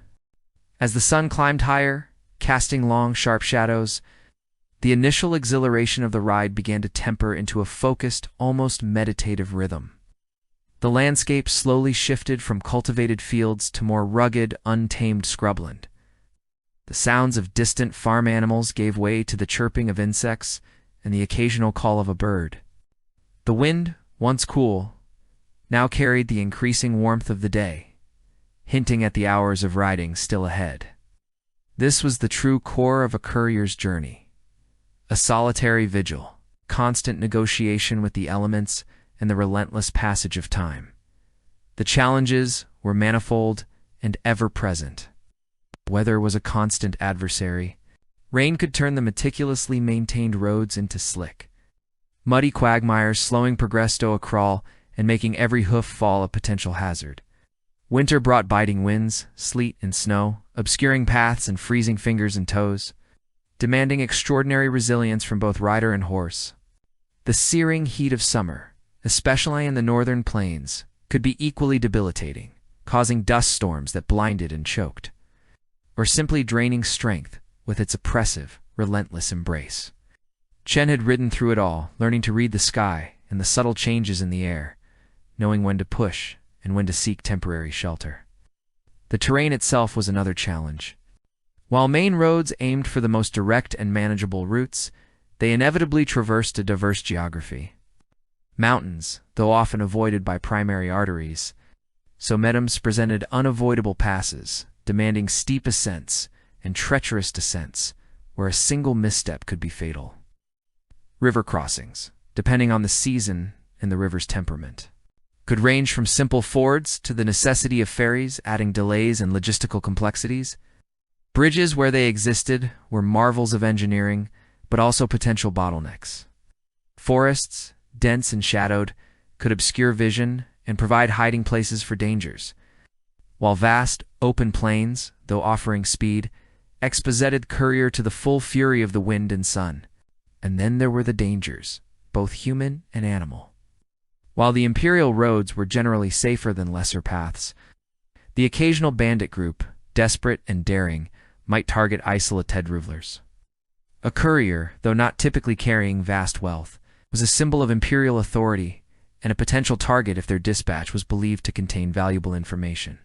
As the sun climbed higher, casting long, sharp shadows, the initial exhilaration of the ride began to temper into a focused, almost meditative rhythm. The landscape slowly shifted from cultivated fields to more rugged, untamed scrubland. The sounds of distant farm animals gave way to the chirping of insects and the occasional call of a bird. The wind, once cool, now carried the increasing warmth of the day, hinting at the hours of riding still ahead. This was the true core of a courier's journey: a solitary vigil, constant negotiation with the elements, and the relentless passage of time. The challenges were manifold and ever-present. Weather was a constant adversary. Rain could turn the meticulously maintained roads into slick, muddy quagmires, slowing progress to a crawl and making every hoof fall a potential hazard. Winter brought biting winds, sleet and snow, obscuring paths and freezing fingers and toes, demanding extraordinary resilience from both rider and horse. The searing heat of summer, especially in the northern plains, could be equally debilitating, causing dust storms that blinded and choked, or simply draining strength with its oppressive, relentless embrace. Chen had ridden through it all, learning to read the sky and the subtle changes in the air, knowing when to push and when to seek temporary shelter. The terrain itself was another challenge. While main roads aimed for the most direct and manageable routes, they inevitably traversed a diverse geography. Mountains, though often avoided by primary arteries, sometimes presented unavoidable passes, demanding steep ascents and treacherous descents, where a single misstep could be fatal. River crossings, depending on the season and the river's temperament, could range from simple fords to the necessity of ferries, adding delays and logistical complexities. Bridges, where they existed, were marvels of engineering, but also potential bottlenecks. Forests, dense and shadowed, could obscure vision and provide hiding places for dangers, while vast, open plains, though offering speed, exposited courier to the full fury of the wind and sun. And then there were the dangers, both human and animal. While the imperial roads were generally safer than lesser paths, the occasional bandit group, desperate and daring, might target isolated travelers. A courier, though not typically carrying vast wealth, was a symbol of imperial authority and a potential target if their dispatch was believed to contain valuable information.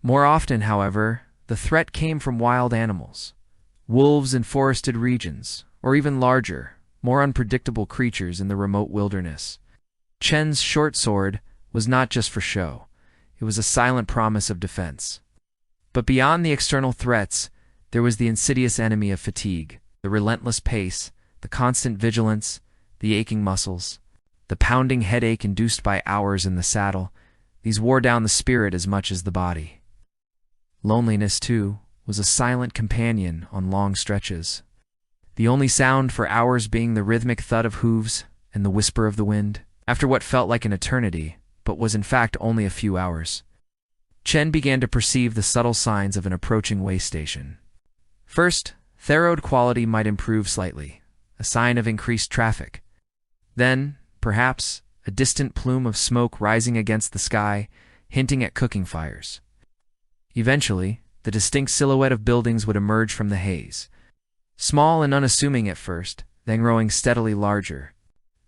More often, however, the threat came from wild animals, wolves in forested regions, or even larger, more unpredictable creatures in the remote wilderness. Chen's short sword was not just for show. It was a silent promise of defense. But beyond the external threats, there was the insidious enemy of fatigue, the relentless pace, the constant vigilance, the aching muscles, the pounding headache induced by hours in the saddle. These wore down the spirit as much as the body. Loneliness, too, was a silent companion on long stretches. the only sound for hours being the rhythmic thud of hooves and the whisper of the wind. After what felt like an eternity, but was in fact only a few hours, Chen began to perceive the subtle signs of an approaching way station. First, the road quality might improve slightly, a sign of increased traffic. Then, perhaps, a distant plume of smoke rising against the sky, hinting at cooking fires. Eventually, the distinct silhouette of buildings would emerge from the haze, small and unassuming at first, then growing steadily larger.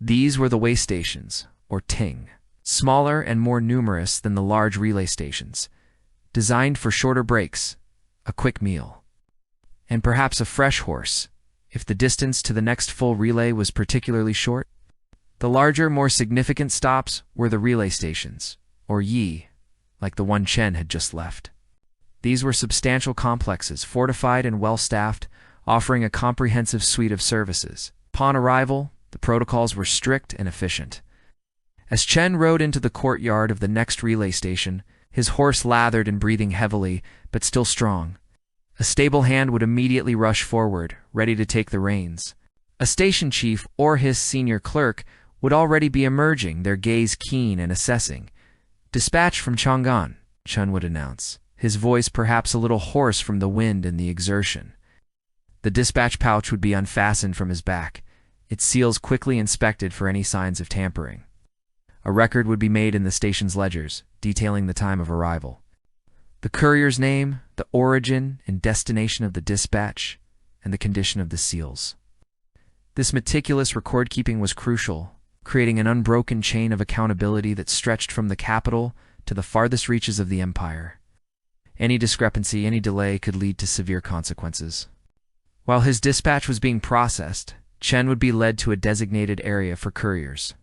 These were the way stations, or ting, smaller and more numerous than the large relay stations, designed for shorter breaks, a quick meal, and perhaps a fresh horse, if the distance to the next full relay was particularly short. The larger, more significant stops were the relay stations, or yi, like the one Chen had just left. These were substantial complexes, fortified and well-staffed, offering a comprehensive suite of services. Upon arrival, the protocols were strict and efficient. As Chen rode into the courtyard of the next relay station, his horse lathered and breathing heavily, but still strong. A stable hand would immediately rush forward, ready to take the reins. A station chief or his senior clerk would already be emerging, their gaze keen and assessing. "Dispatch from Chang'an," Chen would announce, his voice perhaps a little hoarse from the wind and the exertion. The dispatch pouch would be unfastened from his back, its seals quickly inspected for any signs of tampering. A record would be made in the station's ledgers, detailing the time of arrival, the courier's name, the origin and destination of the dispatch, and the condition of the seals. This meticulous record-keeping was crucial, creating an unbroken chain of accountability that stretched from the capital to the farthest reaches of the empire. Any discrepancy, any delay could lead to severe consequences. While his dispatch was being processed, Chen would be led to a designated area for couriers.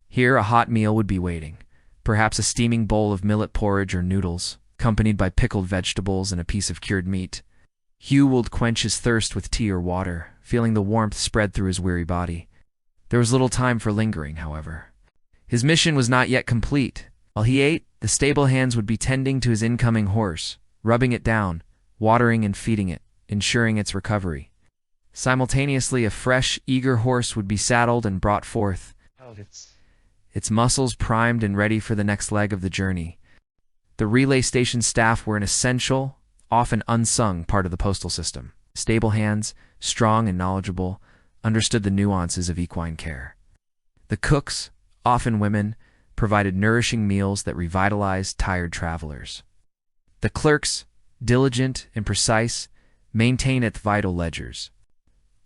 Here a hot meal would be waiting, perhaps a steaming bowl of millet porridge or noodles, accompanied by pickled vegetables and a piece of cured meat. Hugh would quench his thirst with tea or water, feeling the warmth spread through his weary body. There was little time for lingering, however. His mission was not yet complete. While he ate, the stable hands would be tending to his incoming horse, rubbing it down, watering and feeding it, ensuring its recovery. Simultaneously, a fresh, eager horse would be saddled and brought forth, its muscles primed and ready for the next leg of the journey. The relay station staff were an essential, often unsung part of the postal system. Stable hands, strong and knowledgeable, understood the nuances of equine care. The cooks, often women, provided nourishing meals that revitalized tired travelers. The clerks, diligent and precise, maintained its vital ledgers,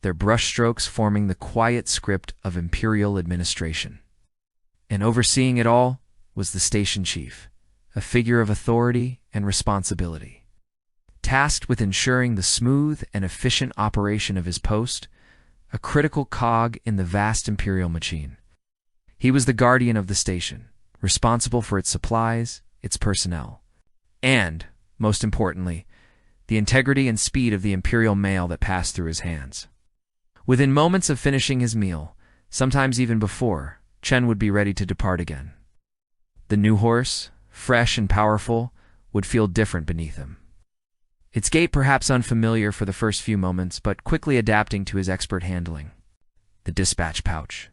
their brushstrokes forming the quiet script of imperial administration. And overseeing it all was the station chief, a figure of authority and responsibility, tasked with ensuring the smooth and efficient operation of his post, a critical cog in the vast imperial machine. He was the guardian of the station, responsible for its supplies, its personnel, and, most importantly, the integrity and speed of the imperial mail that passed through his hands. Within moments of finishing his meal, sometimes even before, Chen would be ready to depart again. The new horse, fresh and powerful, would feel different beneath him. Its gait perhaps unfamiliar for the first few moments, but quickly adapting to his expert handling. The dispatch pouch,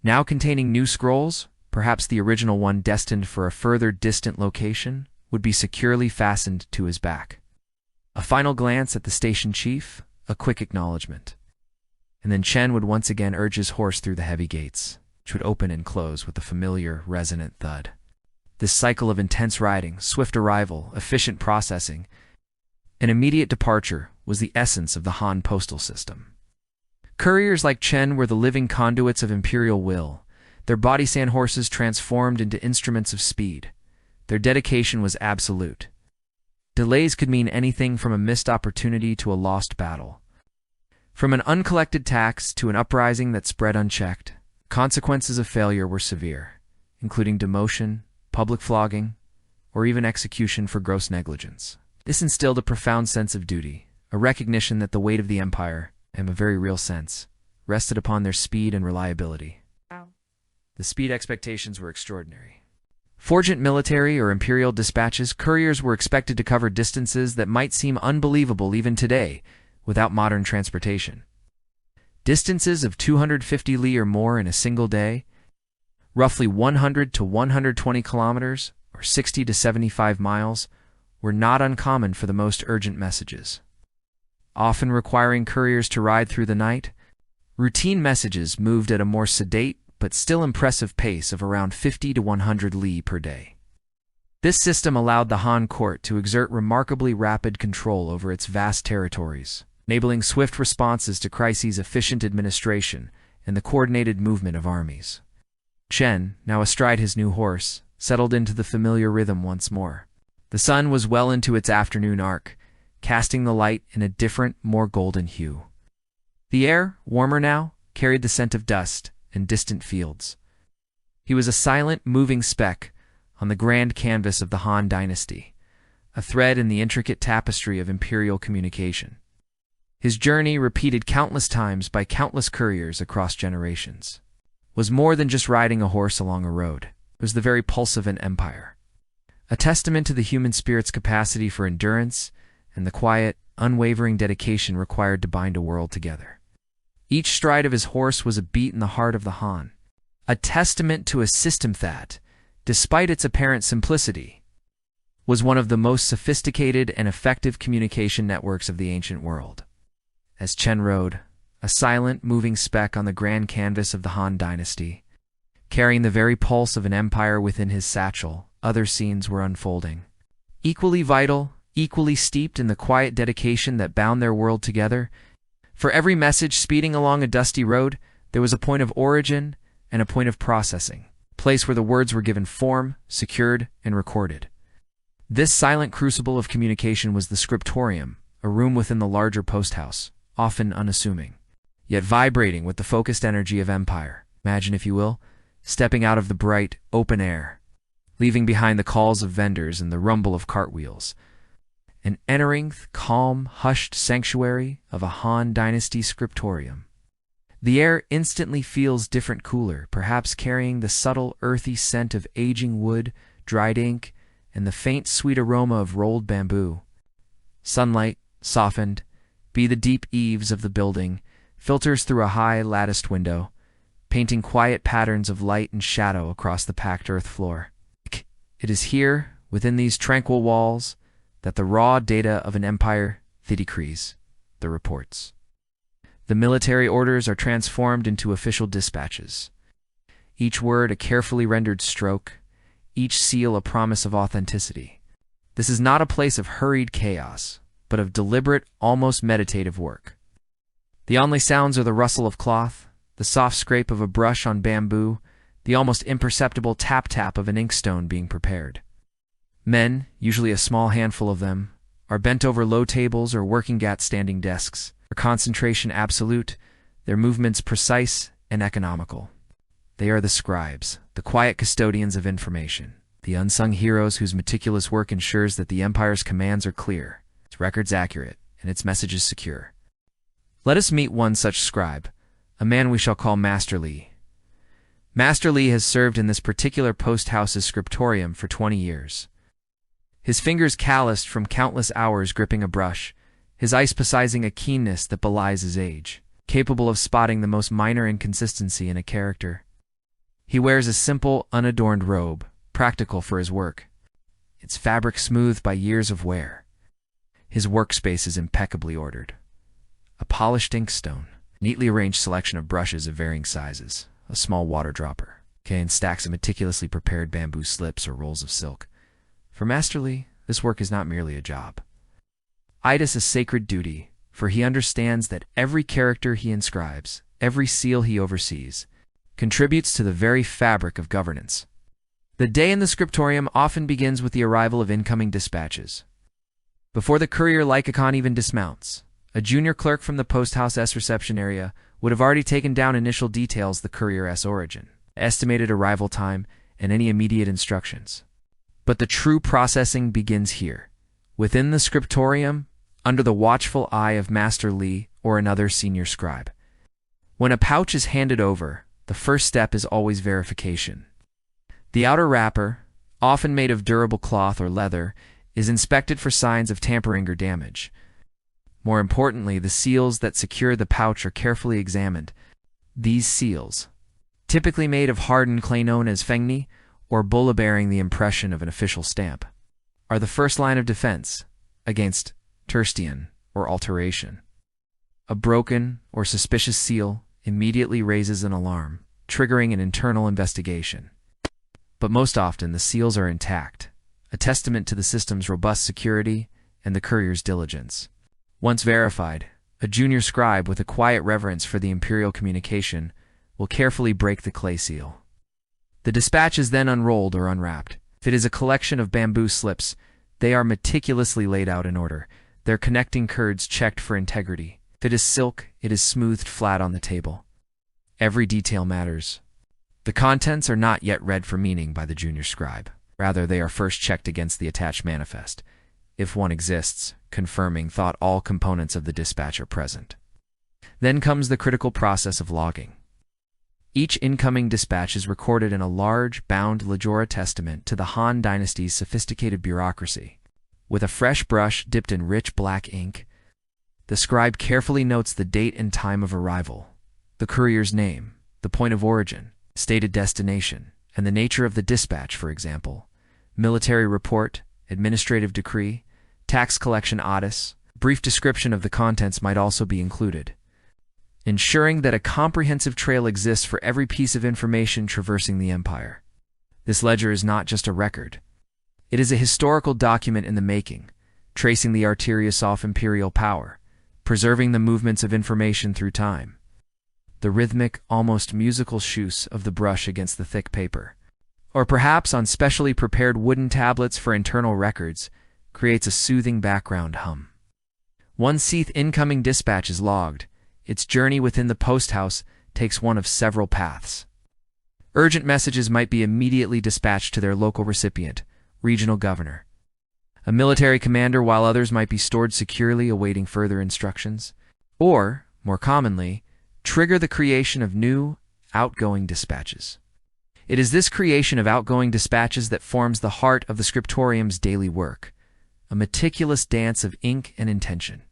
now containing new scrolls, perhaps the original one destined for a further distant location, would be securely fastened to his back. A final glance at the station chief, a quick acknowledgement. And then Chen would once again urge his horse through the heavy gates, which would open and close with a familiar, resonant thud. This cycle of intense riding, swift arrival, efficient processing, and immediate departure was the essence of the Han postal system. Couriers like Chen were the living conduits of imperial will, their body sand horses transformed into instruments of speed. Their dedication was absolute. Delays could mean anything from a missed opportunity to a lost battle. From an uncollected tax to an uprising that spread unchecked, consequences of failure were severe, including demotion, public flogging, or even execution for gross negligence. This instilled a profound sense of duty, a recognition that the weight of the empire, in a very real sense, rested upon their speed and reliability. Wow. The speed expectations were extraordinary. For military or imperial dispatches, couriers were expected to cover distances that might seem unbelievable even today, without modern transportation. Distances of 250 li or more in a single day, roughly 100 to 120 kilometers, or 60 to 75 miles, were not uncommon for the most urgent messages. Often requiring couriers to ride through the night, routine messages moved at a more sedate but still impressive pace of around 50 to 100 li per day. This system allowed the Han court to exert remarkably rapid control over its vast territories, enabling swift responses to crises, efficient administration, and the coordinated movement of armies. Chen, now astride his new horse, settled into the familiar rhythm once more. The sun was well into its afternoon arc, casting the light in a different, more golden hue. The air, warmer now, carried the scent of dust and distant fields. He was a silent, moving speck on the grand canvas of the Han Dynasty, a thread in the intricate tapestry of imperial communication. His journey, repeated countless times by countless couriers across generations, was more than just riding a horse along a road. It was the very pulse of an empire, a testament to the human spirit's capacity for endurance and the quiet, unwavering dedication required to bind a world together. Each stride of his horse was a beat in the heart of the Han, a testament to a system that, despite its apparent simplicity, was one of the most sophisticated and effective communication networks of the ancient world. As Chen rode, a silent, moving speck on the grand canvas of the Han Dynasty, carrying the very pulse of an empire within his satchel, other scenes were unfolding. Equally vital, equally steeped in the quiet dedication that bound their world together, for every message speeding along a dusty road, there was a point of origin and a point of processing, a place where the words were given form, secured, and recorded. This silent crucible of communication was the scriptorium, a room within the larger post house, often unassuming, yet vibrating with the focused energy of empire. Imagine, if you will, stepping out of the bright, open air, leaving behind the calls of vendors and the rumble of cartwheels, and entering the calm, hushed sanctuary of a Han Dynasty scriptorium. The air instantly feels different, cooler, perhaps carrying the subtle, earthy scent of aging wood, dried ink, and the faint, sweet aroma of rolled bamboo. Sunlight, softened, by the deep eaves of the building, filters through a high, latticed window, painting quiet patterns of light and shadow across the packed earth floor. It is here, within these tranquil walls, that the raw data of an empire, the decrees, the reports. The military orders are transformed into official dispatches. Each word a carefully rendered stroke, each seal a promise of authenticity. This is not a place of hurried chaos, but of deliberate, almost meditative work. The only sounds are the rustle of cloth, the soft scrape of a brush on bamboo, the almost imperceptible tap-tap of an inkstone being prepared. Men, usually a small handful of them, are bent over low tables or working at standing desks, their concentration absolute, their movements precise and economical. They are the scribes, the quiet custodians of information, the unsung heroes whose meticulous work ensures that the empire's commands are clear, its records accurate, and its messages secure. Let us meet one such scribe, a man we shall call Master Li. Master Li has served in this particular post house's scriptorium for 20 years. His fingers calloused from countless hours gripping a brush, his eyes possessing a keenness that belies his age, capable of spotting the most minor inconsistency in a character. He wears a simple, unadorned robe, practical for his work, its fabric smoothed by years of wear. His workspace is impeccably ordered. A polished inkstone, neatly arranged selection of brushes of varying sizes, a small water dropper, and stacks of meticulously prepared bamboo slips or rolls of silk. For Master Li, this work is not merely a job. It is a sacred duty, for he understands that every character he inscribes, every seal he oversees, contributes to the very fabric of governance. The day in the scriptorium often begins with the arrival of incoming dispatches. Before the courier Lycacon even dismounts, a junior clerk from the post house's reception area would have already taken down initial details, the courier's origin, estimated arrival time, and any immediate instructions. But the true processing begins here, within the scriptorium, under the watchful eye of Master Li or another senior scribe. When a pouch is handed over, the first step is always verification. The outer wrapper, often made of durable cloth or leather, is inspected for signs of tampering or damage. More importantly, the seals that secure the pouch are carefully examined. These seals, typically made of hardened clay known as fengni, or bulla bearing the impression of an official stamp, are the first line of defense against terstian or alteration. A broken or suspicious seal immediately raises an alarm, triggering an internal investigation. But most often, the seals are intact, a testament to the system's robust security and the courier's diligence. Once verified, a junior scribe with a quiet reverence for the imperial communication will carefully break the clay seal. The dispatch is then unrolled or unwrapped. If it is a collection of bamboo slips, they are meticulously laid out in order, their connecting curds checked for integrity. If it is silk, it is smoothed flat on the table. Every detail matters. The contents are not yet read for meaning by the junior scribe. Rather, they are first checked against the attached manifest, if one exists, confirming that all components of the dispatch are present. Then comes the critical process of logging. Each incoming dispatch is recorded in a large, bound Lejora testament to the Han Dynasty's sophisticated bureaucracy. With a fresh brush dipped in rich black ink, the scribe carefully notes the date and time of arrival, the courier's name, the point of origin, stated destination, and the nature of the dispatch, for example, military report, administrative decree, tax collection audis. Brief description of the contents might also be included, ensuring that a comprehensive trail exists for every piece of information traversing the empire. This ledger is not just a record. It is a historical document in the making, tracing the arteries of imperial power, preserving the movements of information through time. The rhythmic, almost musical shoots of the brush against the thick paper, or perhaps on specially prepared wooden tablets for internal records, creates a soothing background hum. Once each incoming dispatch is logged, its journey within the post house takes one of several paths. Urgent messages might be immediately dispatched to their local recipient, regional governor, a military commander, while others might be stored securely awaiting further instructions, or, more commonly, trigger the creation of new, outgoing dispatches. It is this creation of outgoing dispatches that forms the heart of the scriptorium's daily work, a meticulous dance of ink and intention.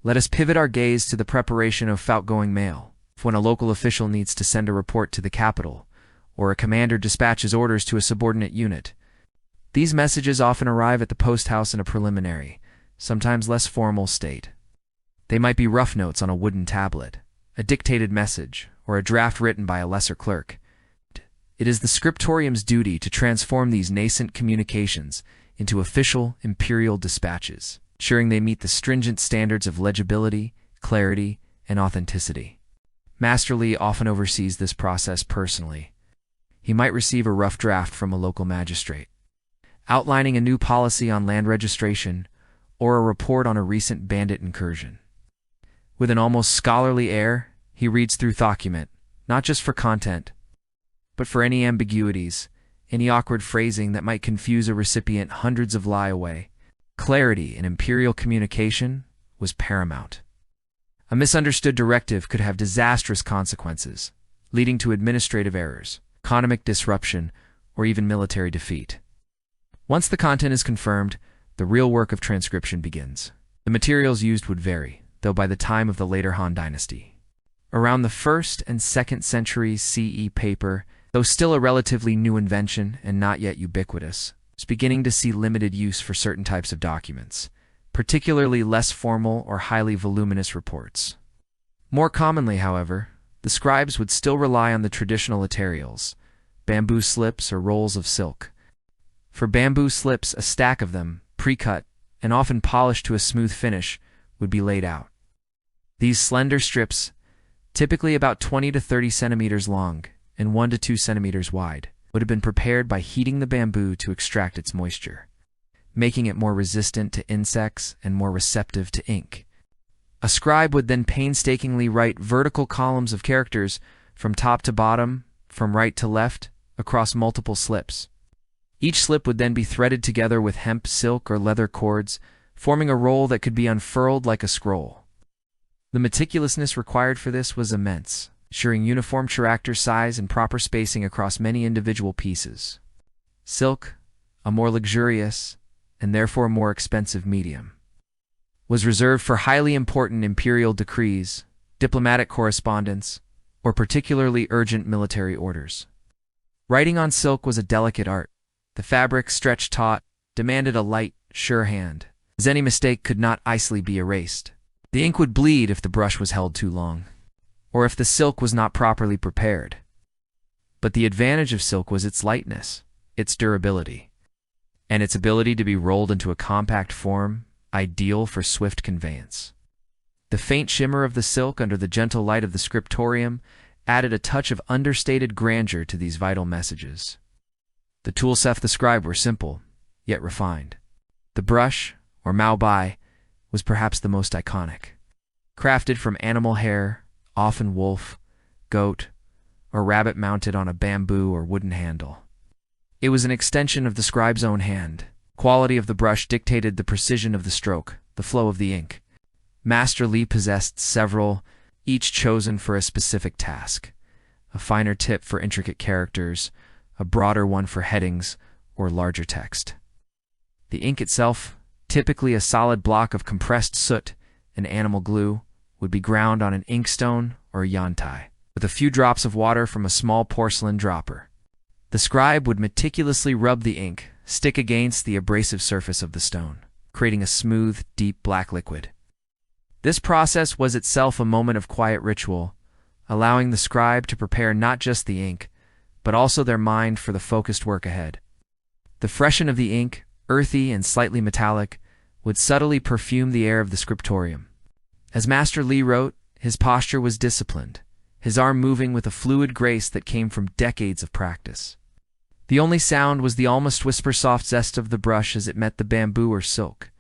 Let us pivot our gaze to the preparation of outgoing mail. When a local official needs to send a report to the capital, or a commander dispatches orders to a subordinate unit, these messages often arrive at the post house in a preliminary, sometimes less formal state. They might be rough notes on a wooden tablet, a dictated message, or a draft written by a lesser clerk. It is the scriptorium's duty to transform these nascent communications into official imperial dispatches, ensuring they meet the stringent standards of legibility, clarity, and authenticity. Master Li often oversees this process personally. He might receive a rough draft from a local magistrate, outlining a new policy on land registration or a report on a recent bandit incursion. With an almost scholarly air, he reads through the document, not just for content, but for any ambiguities, any awkward phrasing that might confuse a recipient hundreds of li away. Clarity in imperial communication was paramount. A misunderstood directive could have disastrous consequences, leading to administrative errors, economic disruption, or even military defeat. Once the content is confirmed, the real work of transcription begins. The materials used would vary, though by the time of the later Han Dynasty. Around the 1st and 2nd centuries CE, paper, though still a relatively new invention and not yet ubiquitous, is beginning to see limited use for certain types of documents, particularly less formal or highly voluminous reports. More commonly, however, the scribes would still rely on the traditional materials, bamboo slips or rolls of silk. For bamboo slips, a stack of them, pre-cut and often polished to a smooth finish, would be laid out. These slender strips, typically about 20 to 30 centimeters long and 1 to 2 centimeters wide, would have been prepared by heating the bamboo to extract its moisture, making it more resistant to insects and more receptive to ink. A scribe would then painstakingly write vertical columns of characters from top to bottom, from right to left, across multiple slips. Each slip would then be threaded together with hemp, silk, or leather cords, forming a roll that could be unfurled like a scroll. The meticulousness required for this was immense, ensuring uniform character size and proper spacing across many individual pieces. Silk, a more luxurious, and therefore more expensive medium, was reserved for highly important imperial decrees, diplomatic correspondence, or particularly urgent military orders. Writing on silk was a delicate art. The fabric, stretched taut, demanded a light, sure hand, as any mistake could not easily be erased. The ink would bleed if the brush was held too long, or if the silk was not properly prepared. But the advantage of silk was its lightness, its durability, and its ability to be rolled into a compact form, ideal for swift conveyance. The faint shimmer of the silk under the gentle light of the scriptorium added a touch of understated grandeur to these vital messages. The tools of the scribe were simple, yet refined. The brush, or mao bai, was perhaps the most iconic. Crafted from animal hair, often wolf, goat, or rabbit mounted on a bamboo or wooden handle. It was an extension of the scribe's own hand. Quality of the brush dictated the precision of the stroke, the flow of the ink. Master Li possessed several, each chosen for a specific task. A finer tip for intricate characters, a broader one for headings or larger text. The ink itself, typically a solid block of compressed soot and animal glue, would be ground on an inkstone or yantai, with a few drops of water from a small porcelain dropper. The scribe would meticulously rub the ink, stick against the abrasive surface of the stone, creating a smooth, deep black liquid. This process was itself a moment of quiet ritual, allowing the scribe to prepare not just the ink, but also their mind for the focused work ahead. The freshen of the ink, earthy and slightly metallic, would subtly perfume the air of the scriptorium. As Master Li wrote, his posture was disciplined, his arm moving with a fluid grace that came from decades of practice. The only sound was the almost whisper-soft zest of the brush as it met the bamboo or silk,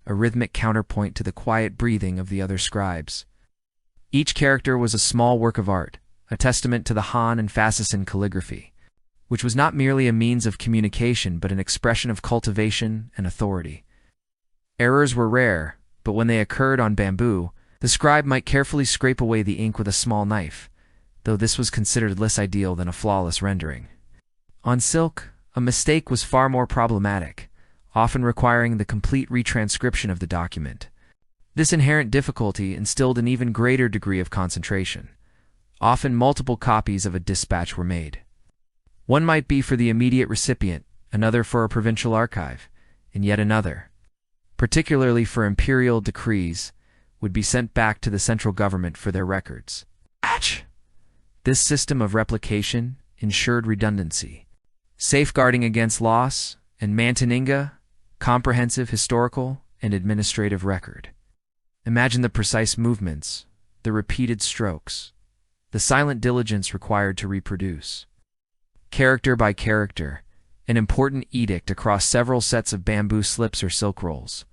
a rhythmic counterpoint to the quiet breathing of the other scribes. Each character was a small work of art, a testament to the Han and Fascicin calligraphy, which was not merely a means of communication but an expression of cultivation and authority. Errors were rare, but when they occurred on bamboo, the scribe might carefully scrape away the ink with a small knife, though this was considered less ideal than a flawless rendering. On silk, a mistake was far more problematic, often requiring the complete retranscription of the document. This inherent difficulty instilled an even greater degree of concentration. Often multiple copies of a dispatch were made. One might be for the immediate recipient, another for a provincial archive, and yet another, particularly for imperial decrees, would be sent back to the central government for their records. This system of replication ensured redundancy, safeguarding against loss, and manteninga, comprehensive historical and administrative record. Imagine the precise movements, the repeated strokes, the silent diligence required to reproduce. Character by character, an important edict across several sets of bamboo slips or silk rolls.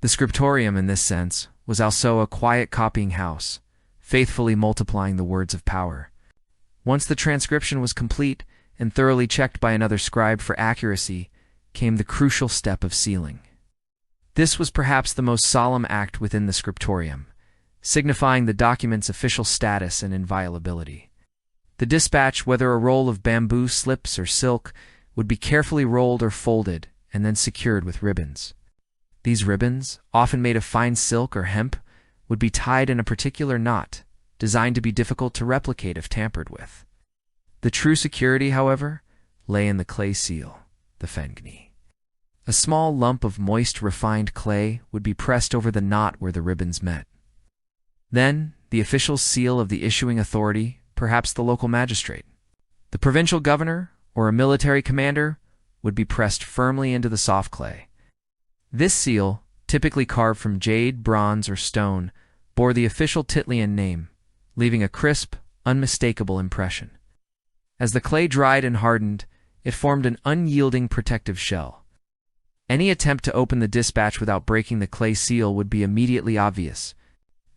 The scriptorium, in this sense, was also a quiet copying house, faithfully multiplying the words of power. Once the transcription was complete and thoroughly checked by another scribe for accuracy, came the crucial step of sealing. This was perhaps the most solemn act within the scriptorium, signifying the document's official status and inviolability. The dispatch, whether a roll of bamboo slips or silk, would be carefully rolled or folded and then secured with ribbons. These ribbons, often made of fine silk or hemp, would be tied in a particular knot, designed to be difficult to replicate if tampered with. The true security, however, lay in the clay seal, the fengni. A small lump of moist, refined clay would be pressed over the knot where the ribbons met. Then, the official seal of the issuing authority, perhaps the local magistrate, the provincial governor, or a military commander, would be pressed firmly into the soft clay. This seal, typically carved from jade, bronze, or stone, bore the official Titlian name, leaving a crisp, unmistakable impression. As the clay dried and hardened, it formed an unyielding protective shell. Any attempt to open the dispatch without breaking the clay seal would be immediately obvious,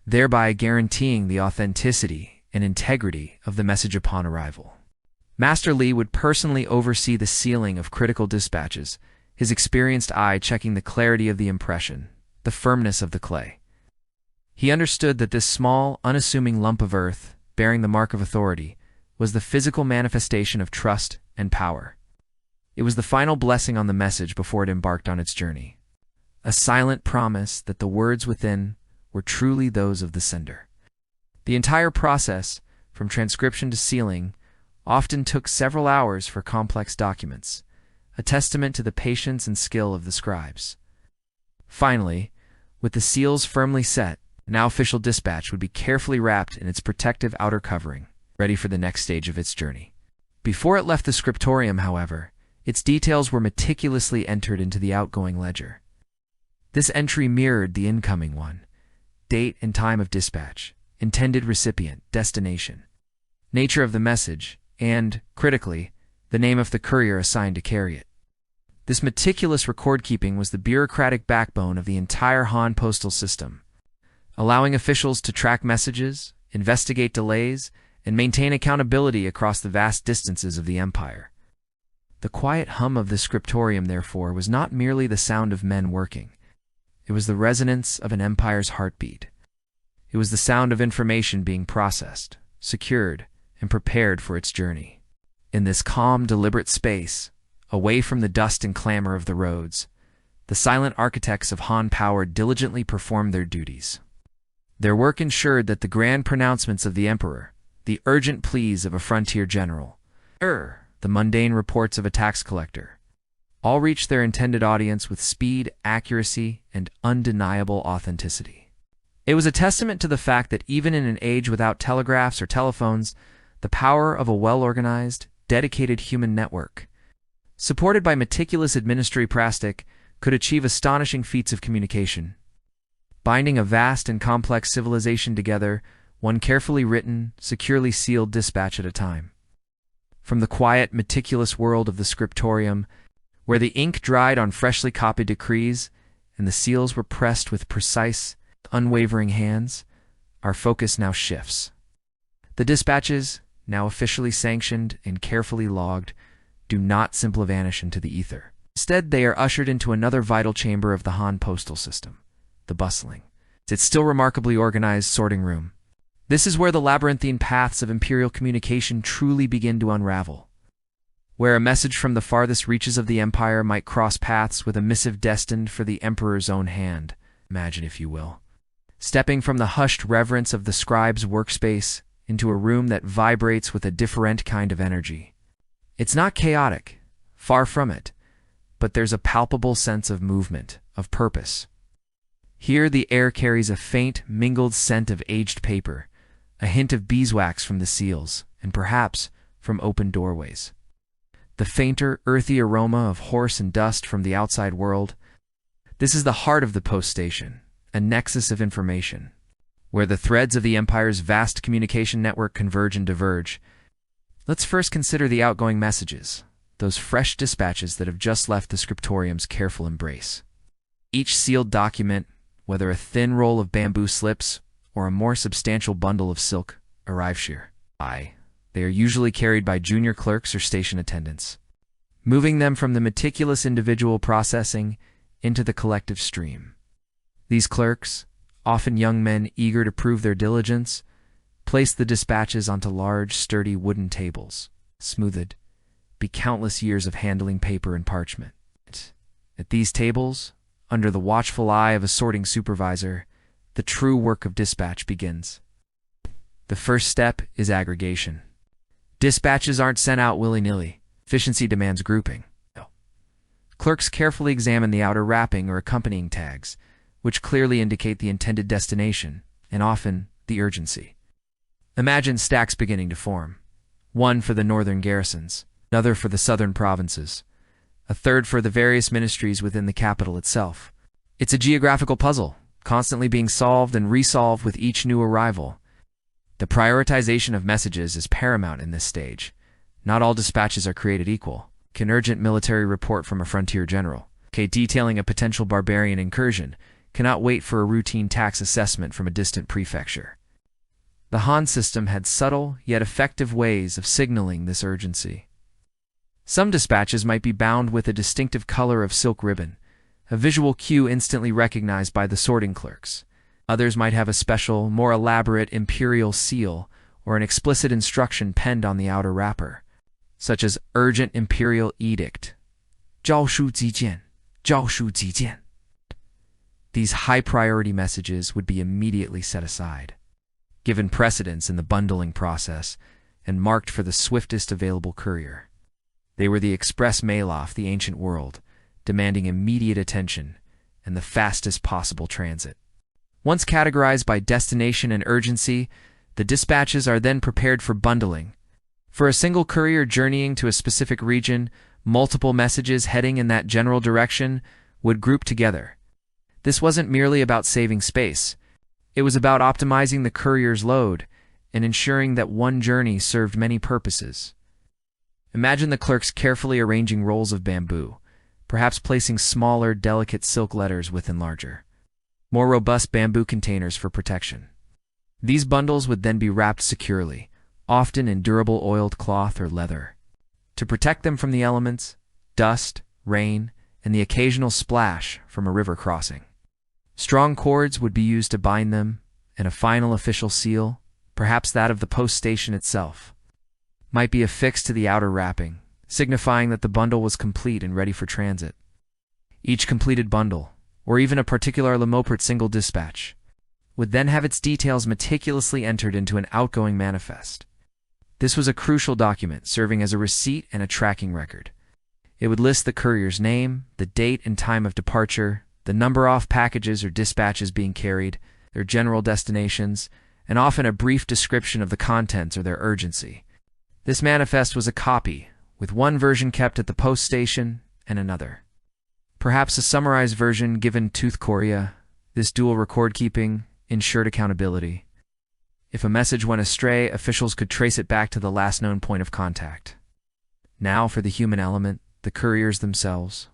thereby guaranteeing the authenticity and integrity of the message upon arrival. Master Li would personally oversee the sealing of critical dispatches, his experienced eye checking the clarity of the impression, the firmness of the clay. He understood that this small, unassuming lump of earth, bearing the mark of authority, was the physical manifestation of trust and power. It was the final blessing on the message before it embarked on its journey. a silent promise that the words within were truly those of the sender. The entire process, from transcription to sealing, often took several hours for complex documents, a testament to the patience and skill of the scribes. Finally, with the seals firmly set, a now official dispatch would be carefully wrapped in its protective outer covering, ready for the next stage of its journey. Before it left the scriptorium, however, its details were meticulously entered into the outgoing ledger. This entry mirrored the incoming one: date and time of dispatch, intended recipient, destination, nature of the message, and, critically, the name of the courier assigned to carry it. This meticulous record-keeping was the bureaucratic backbone of the entire Han postal system, allowing officials to track messages, investigate delays, and maintain accountability across the vast distances of the empire. The quiet hum of the scriptorium, therefore, was not merely the sound of men working. It was the resonance of an empire's heartbeat. It was the sound of information being processed, secured, and prepared for its journey. In this calm, deliberate space, away from the dust and clamor of the roads, the silent architects of Han power diligently performed their duties. Their work ensured that the grand pronouncements of the emperor, the urgent pleas of a frontier general, the mundane reports of a tax collector, all reached their intended audience with speed, accuracy, and undeniable authenticity. It was a testament to the fact that even in an age without telegraphs or telephones, the power of a well-organized, dedicated human network, supported by meticulous administrative could achieve astonishing feats of communication, binding a vast and complex civilization together, one carefully written, securely sealed dispatch at a time. From the quiet, meticulous world of the scriptorium, where the ink dried on freshly copied decrees and the seals were pressed with precise, unwavering hands, our focus now shifts. The dispatches, now officially sanctioned and carefully logged, do not simply vanish into the ether. Instead, they are ushered into another vital chamber of the Han postal system, the bustling, its still remarkably organized sorting room. This is where the labyrinthine paths of imperial communication truly begin to unravel, where a message from the farthest reaches of the empire might cross paths with a missive destined for the emperor's own hand. Imagine, if you will, stepping from the hushed reverence of the scribe's workspace into a room that vibrates with a different kind of energy. It's not chaotic, far from it, but there's a palpable sense of movement, of purpose. Here the air carries a faint, mingled scent of aged paper, a hint of beeswax from the seals, and perhaps from open doorways. The fainter, earthy aroma of horse and dust from the outside world. This is the heart of the post station, a nexus of information, where the threads of the empire's vast communication network converge and diverge. Let's first consider the outgoing messages, those fresh dispatches that have just left the scriptorium's careful embrace. Each sealed document, whether a thin roll of bamboo slips or a more substantial bundle of silk, arrives here. They are usually carried by junior clerks or station attendants, moving them from the meticulous individual processing into the collective stream. These clerks, often young men eager to prove their diligence, place the dispatches onto large, sturdy wooden tables, smoothed by countless years of handling paper and parchment. At these tables, under the watchful eye of a sorting supervisor, the true work of dispatch begins. The first step is aggregation. Dispatches aren't sent out willy-nilly. Efficiency demands grouping. Clerks carefully examine the outer wrapping or accompanying tags, which clearly indicate the intended destination, and often the urgency. Imagine stacks beginning to form. One for the northern garrisons, another for the southern provinces, a third for the various ministries within the capital itself. It's a geographical puzzle, constantly being solved and resolved with each new arrival. The prioritization of messages is paramount in this stage. Not all dispatches are created equal. An urgent military report from a frontier general, detailing a potential barbarian incursion, cannot wait for a routine tax assessment from a distant prefecture. The Han system had subtle yet effective ways of signaling this urgency. Some dispatches might be bound with a distinctive color of silk ribbon, a visual cue instantly recognized by the sorting clerks. Others might have a special, more elaborate imperial seal or an explicit instruction penned on the outer wrapper, such as urgent imperial edict, 诏书急件, 诏书急件. These high-priority messages would be immediately set aside, given precedence in the bundling process, and marked for the swiftest available courier. They were the express mail of the ancient world, demanding immediate attention and the fastest possible transit. Once categorized by destination and urgency, the dispatches are then prepared for bundling. For a single courier journeying to a specific region, multiple messages heading in that general direction would group together. This wasn't merely about saving space. It was about optimizing the courier's load and ensuring that one journey served many purposes. Imagine the clerks carefully arranging rolls of bamboo, perhaps placing smaller, delicate silk letters within larger, more robust bamboo containers for protection. These bundles would then be wrapped securely, often in durable oiled cloth or leather, to protect them from the elements, dust, rain, and the occasional splash from a river crossing. Strong cords would be used to bind them, and a final official seal, perhaps that of the post station itself, might be affixed to the outer wrapping, signifying that the bundle was complete and ready for transit. Each completed bundle, or even a particular Lemopert single dispatch, would then have its details meticulously entered into an outgoing manifest. This was a crucial document, serving as a receipt and a tracking record. It would list the courier's name, the date and time of departure, the number of packages or dispatches being carried, their general destinations, and often a brief description of the contents or their urgency. This manifest was a copy, with one version kept at the post station and another. Perhaps a summarized version given to the courier. This dual record-keeping ensured accountability. If a message went astray, officials could trace it back to the last known point of contact. Now for the human element, the couriers themselves.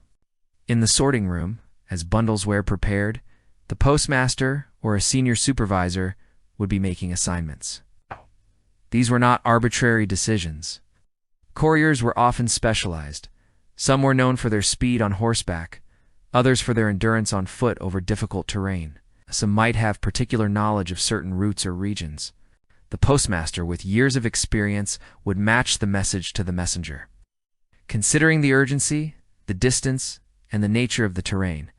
In the sorting room, as bundles were prepared, the postmaster or a senior supervisor would be making assignments. These were not arbitrary decisions. Couriers were often specialized. Some were known for their speed on horseback, others for their endurance on foot over difficult terrain. Some might have particular knowledge of certain routes or regions. The postmaster, with years of experience, would match the message to the messenger. Considering the urgency, the distance, and the nature of the terrain,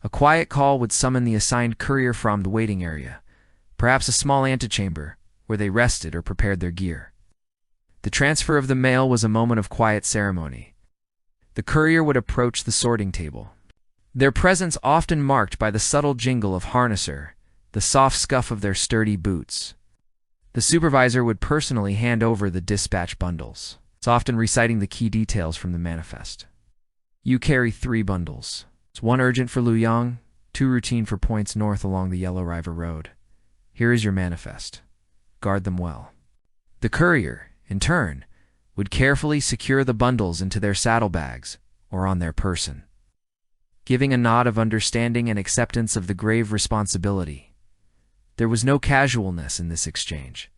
a quiet call would summon the assigned courier from the waiting area, perhaps a small antechamber, where they rested or prepared their gear. The transfer of the mail was a moment of quiet ceremony. The courier would approach the sorting table, their presence often marked by the subtle jingle of harnesser, the soft scuff of their sturdy boots. The supervisor would personally hand over the dispatch bundles, often reciting the key details from the manifest. You carry 3 bundles. It's 1 urgent for Luoyang, 2 routine for points north along the Yellow River Road. Here is your manifest. Guard them well. The courier, in turn, would carefully secure the bundles into their saddlebags or on their person, giving a nod of understanding and acceptance of the grave responsibility. There was no casualness in this exchange.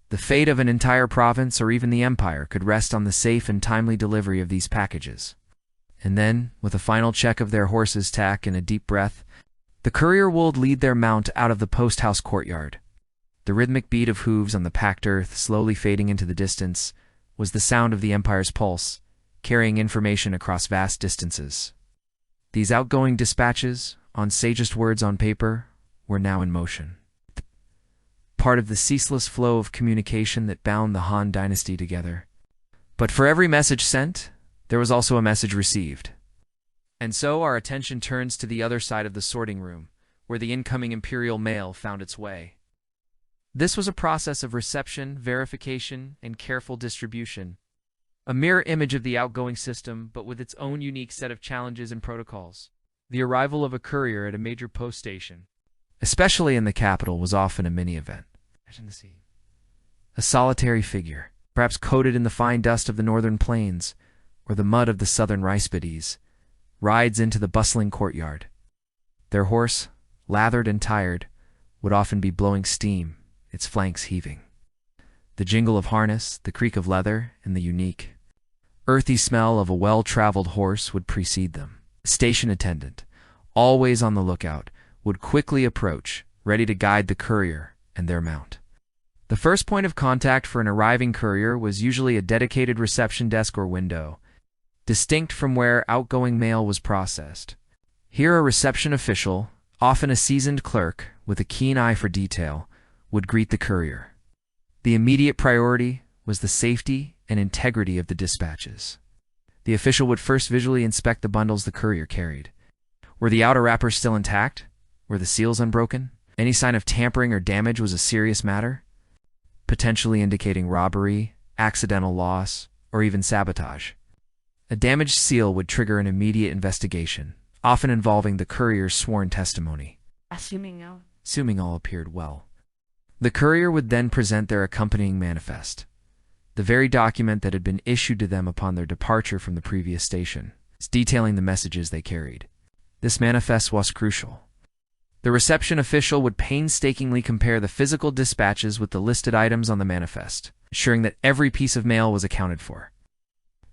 The fate of an entire province or even the empire could rest on the safe and timely delivery of these packages. And then, with a final check of their horses' tack and a deep breath, the courier would lead their mount out of the post-house courtyard. The rhythmic beat of hooves on the packed earth, slowly fading into the distance, was the sound of the empire's pulse, carrying information across vast distances. These outgoing dispatches, on sagest words on paper, were now in motion, part of the ceaseless flow of communication that bound the Han Dynasty together. But for every message sent, there was also a message received. And so our attention turns to the other side of the sorting room, where the incoming imperial mail found its way. This was a process of reception, verification, and careful distribution. A mirror image of the outgoing system, but with its own unique set of challenges and protocols. The arrival of a courier at a major post station, especially in the capital, was often a mini-event. A solitary figure, perhaps coated in the fine dust of the northern plains, or the mud of the southern rice-paddies, rides into the bustling courtyard. Their horse, lathered and tired, would often be blowing steam, its flanks heaving. The jingle of harness, the creak of leather, and the unique, earthy smell of a well-traveled horse would precede them. The station attendant, always on the lookout, would quickly approach, ready to guide the courier and their mount. The first point of contact for an arriving courier was usually a dedicated reception desk or window, distinct from where outgoing mail was processed. Here a reception official, often a seasoned clerk with a keen eye for detail, would greet the courier. The immediate priority was the safety and integrity of the dispatches. The official would first visually inspect the bundles the courier carried. Were the outer wrappers still intact? Were the seals unbroken? Any sign of tampering or damage was a serious matter, potentially indicating robbery, accidental loss, or even sabotage. A damaged seal would trigger an immediate investigation, often involving the courier's sworn testimony, assuming all appeared well. The courier would then present their accompanying manifest, the very document that had been issued to them upon their departure from the previous station, detailing the messages they carried. This manifest was crucial. The reception official would painstakingly compare the physical dispatches with the listed items on the manifest, ensuring that every piece of mail was accounted for.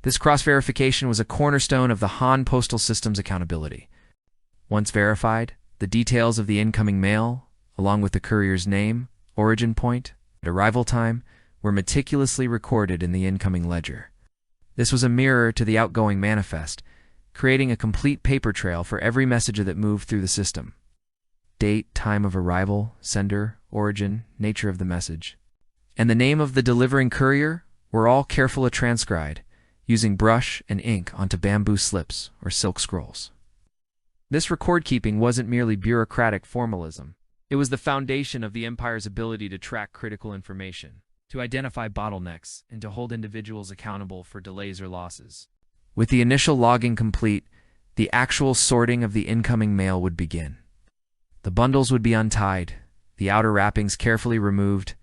This cross-verification was a cornerstone of the Han postal system's accountability. Once verified, the details of the incoming mail, along with the courier's name, origin point, and arrival time, were meticulously recorded in the incoming ledger. This was a mirror to the outgoing manifest, creating a complete paper trail for every message that moved through the system. Date, time of arrival, sender, origin, nature of the message, and the name of the delivering courier were all carefully transcribed, using brush and ink onto bamboo slips or silk scrolls. This record-keeping wasn't merely bureaucratic formalism. It was the foundation of the empire's ability to track critical information, to identify bottlenecks, and to hold individuals accountable for delays or losses. With the initial logging complete, the actual sorting of the incoming mail would begin. The bundles would be untied, the outer wrappings carefully removed,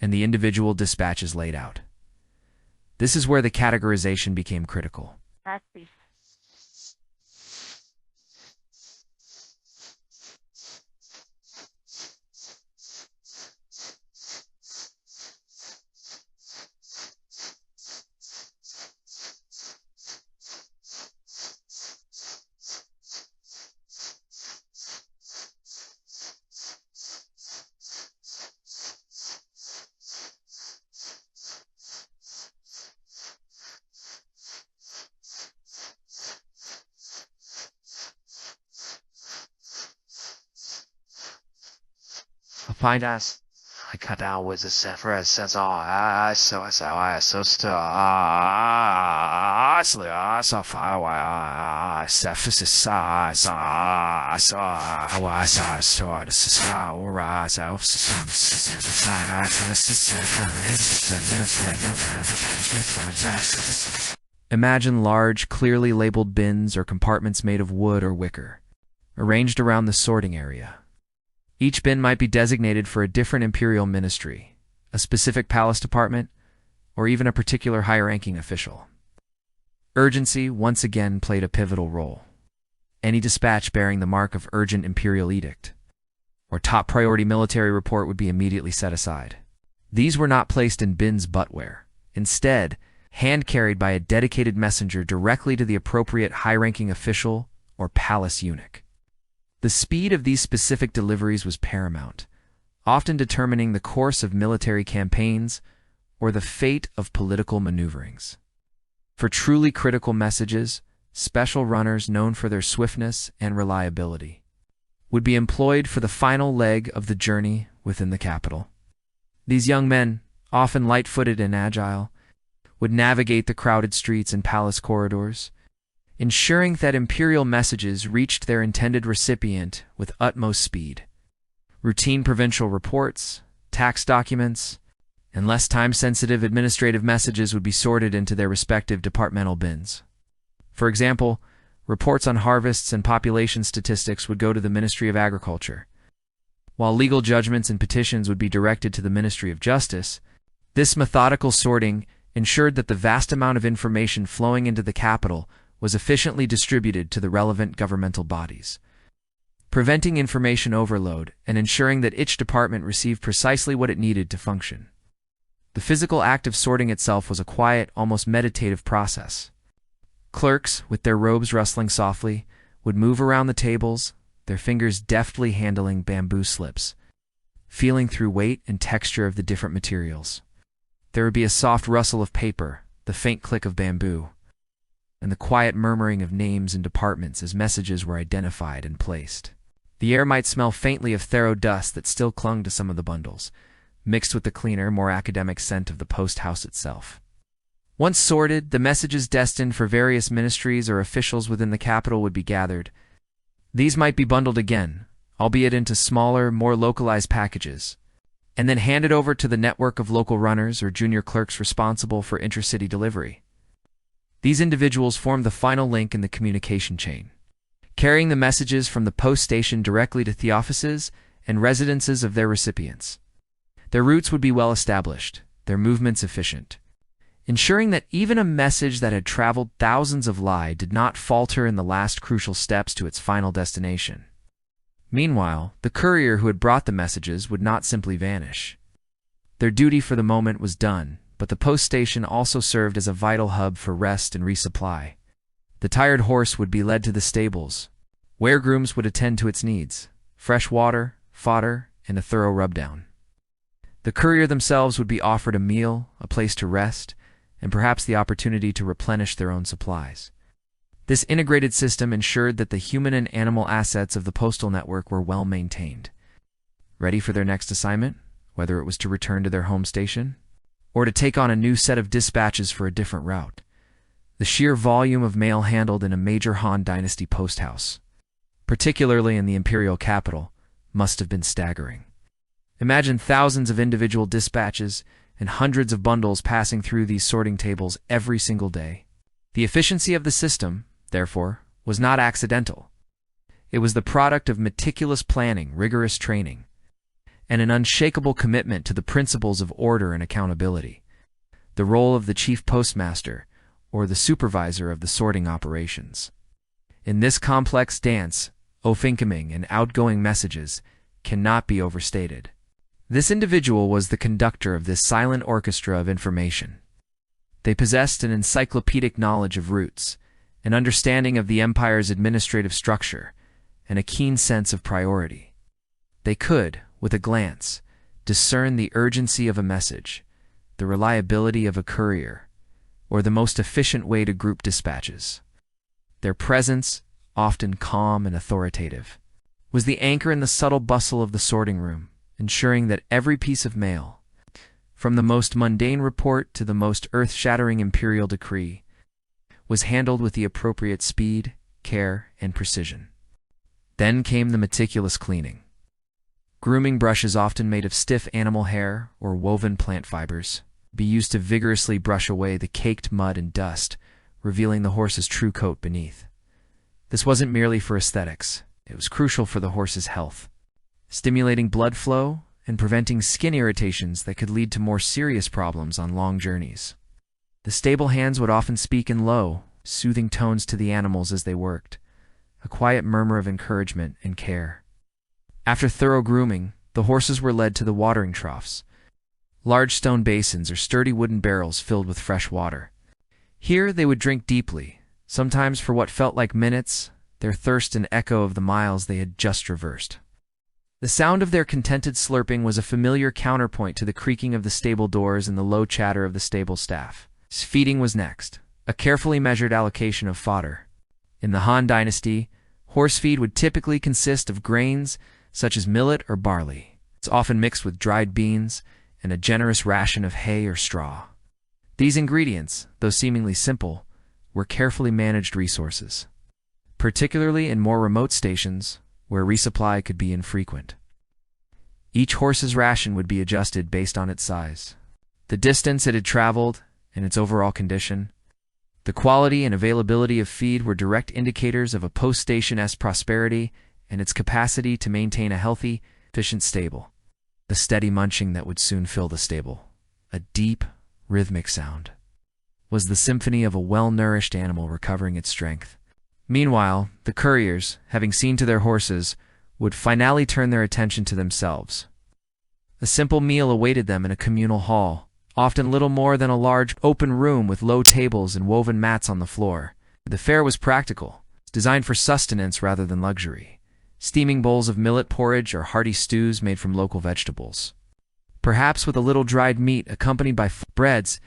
and the individual dispatches laid out. This is where the categorization became critical. Find us. I cut down with the separate sense of I so to so far I surfaces I saw Imagine large, clearly labeled bins or compartments made of wood or wicker, arranged around the sorting area. Each bin might be designated for a different imperial ministry, a specific palace department, or even a particular high-ranking official. Urgency once again played a pivotal role. Any dispatch bearing the mark of urgent imperial edict or top priority military report would be immediately set aside. These were not placed in bins buttware. Instead, hand-carried by a dedicated messenger directly to the appropriate high-ranking official or palace eunuch. The speed of these specific deliveries was paramount, often determining the course of military campaigns or the fate of political maneuverings. For truly critical messages, special runners known for their swiftness and reliability would be employed for the final leg of the journey within the capital. These young men, often light-footed and agile, would navigate the crowded streets and palace corridors, ensuring that imperial messages reached their intended recipient with utmost speed. Routine provincial reports, tax documents, and less time-sensitive administrative messages would be sorted into their respective departmental bins. For example, reports on harvests and population statistics would go to the Ministry of Agriculture, while legal judgments and petitions would be directed to the Ministry of Justice. This methodical sorting ensured that the vast amount of information flowing into the capital was efficiently distributed to the relevant governmental bodies, preventing information overload and ensuring that each department received precisely what it needed to function. The physical act of sorting itself was a quiet, almost meditative process. Clerks, with their robes rustling softly, would move around the tables, their fingers deftly handling bamboo slips, feeling through weight and texture of the different materials. There would be a soft rustle of paper, the faint click of bamboo, and the quiet murmuring of names and departments as messages were identified and placed. The air might smell faintly of thorough dust that still clung to some of the bundles, mixed with the cleaner, more academic scent of the post house itself. Once sorted, the messages destined for various ministries or officials within the capital would be gathered. These might be bundled again, albeit into smaller, more localized packages, and then handed over to the network of local runners or junior clerks responsible for intracity delivery. These individuals formed the final link in the communication chain, carrying the messages from the post station directly to the offices and residences of their recipients. Their routes would be well established, their movements efficient, ensuring that even a message that had traveled thousands of li did not falter in the last crucial steps to its final destination. Meanwhile, the courier who had brought the messages would not simply vanish. Their duty for the moment was done, but the post station also served as a vital hub for rest and resupply. The tired horse would be led to the stables, where grooms would attend to its needs: fresh water, fodder, and a thorough rubdown. The courier themselves would be offered a meal, a place to rest, and perhaps the opportunity to replenish their own supplies. This integrated system ensured that the human and animal assets of the postal network were well maintained, ready for their next assignment, whether it was to return to their home station or to take on a new set of dispatches for a different route. The sheer volume of mail handled in a major Han Dynasty post house, particularly in the imperial capital, must have been staggering. Imagine thousands of individual dispatches and hundreds of bundles passing through these sorting tables every single day. The efficiency of the system, therefore, was not accidental. It was the product of meticulous planning, rigorous training, and an unshakable commitment to the principles of order and accountability. The role of the chief postmaster, or the supervisor of the sorting operations. In this complex dance, of incoming and outgoing messages cannot be overstated. This individual was the conductor of this silent orchestra of information. They possessed an encyclopedic knowledge of routes, an understanding of the empire's administrative structure, and a keen sense of priority. They could, with a glance, discern the urgency of a message, the reliability of a courier, or the most efficient way to group dispatches. Their presence, often calm and authoritative, was the anchor in the subtle bustle of the sorting room, ensuring that every piece of mail, from the most mundane report to the most earth-shattering imperial decree, was handled with the appropriate speed, care, and precision. Then came the meticulous cleaning. Grooming brushes, often made of stiff animal hair or woven plant fibers, be used to vigorously brush away the caked mud and dust, revealing the horse's true coat beneath. This wasn't merely for aesthetics. It was crucial for the horse's health, stimulating blood flow and preventing skin irritations that could lead to more serious problems on long journeys. The stable hands would often speak in low, soothing tones to the animals as they worked, a quiet murmur of encouragement and care. After thorough grooming, the horses were led to the watering troughs, large stone basins or sturdy wooden barrels filled with fresh water. Here they would drink deeply, sometimes for what felt like minutes, their thirst an echo of the miles they had just traversed. The sound of their contented slurping was a familiar counterpoint to the creaking of the stable doors and the low chatter of the stable staff. Feeding was next, a carefully measured allocation of fodder. In the Han Dynasty, horse feed would typically consist of grains such as millet or barley. It's often mixed with dried beans and a generous ration of hay or straw. These ingredients, though seemingly simple, were carefully managed resources, particularly in more remote stations where resupply could be infrequent. Each horse's ration would be adjusted based on its size, the distance it had traveled, and its overall condition. The quality and availability of feed were direct indicators of a post station's prosperity and its capacity to maintain a healthy, efficient stable. The steady munching that would soon fill the stable, a deep, rhythmic sound, was the symphony of a well-nourished animal recovering its strength. Meanwhile, the couriers, having seen to their horses, would finally turn their attention to themselves. A simple meal awaited them in a communal hall, often little more than a large open room with low tables and woven mats on the floor. The fare was practical, designed for sustenance rather than luxury. Steaming bowls of millet porridge or hearty stews made from local vegetables. Perhaps with a little dried meat accompanied by breads,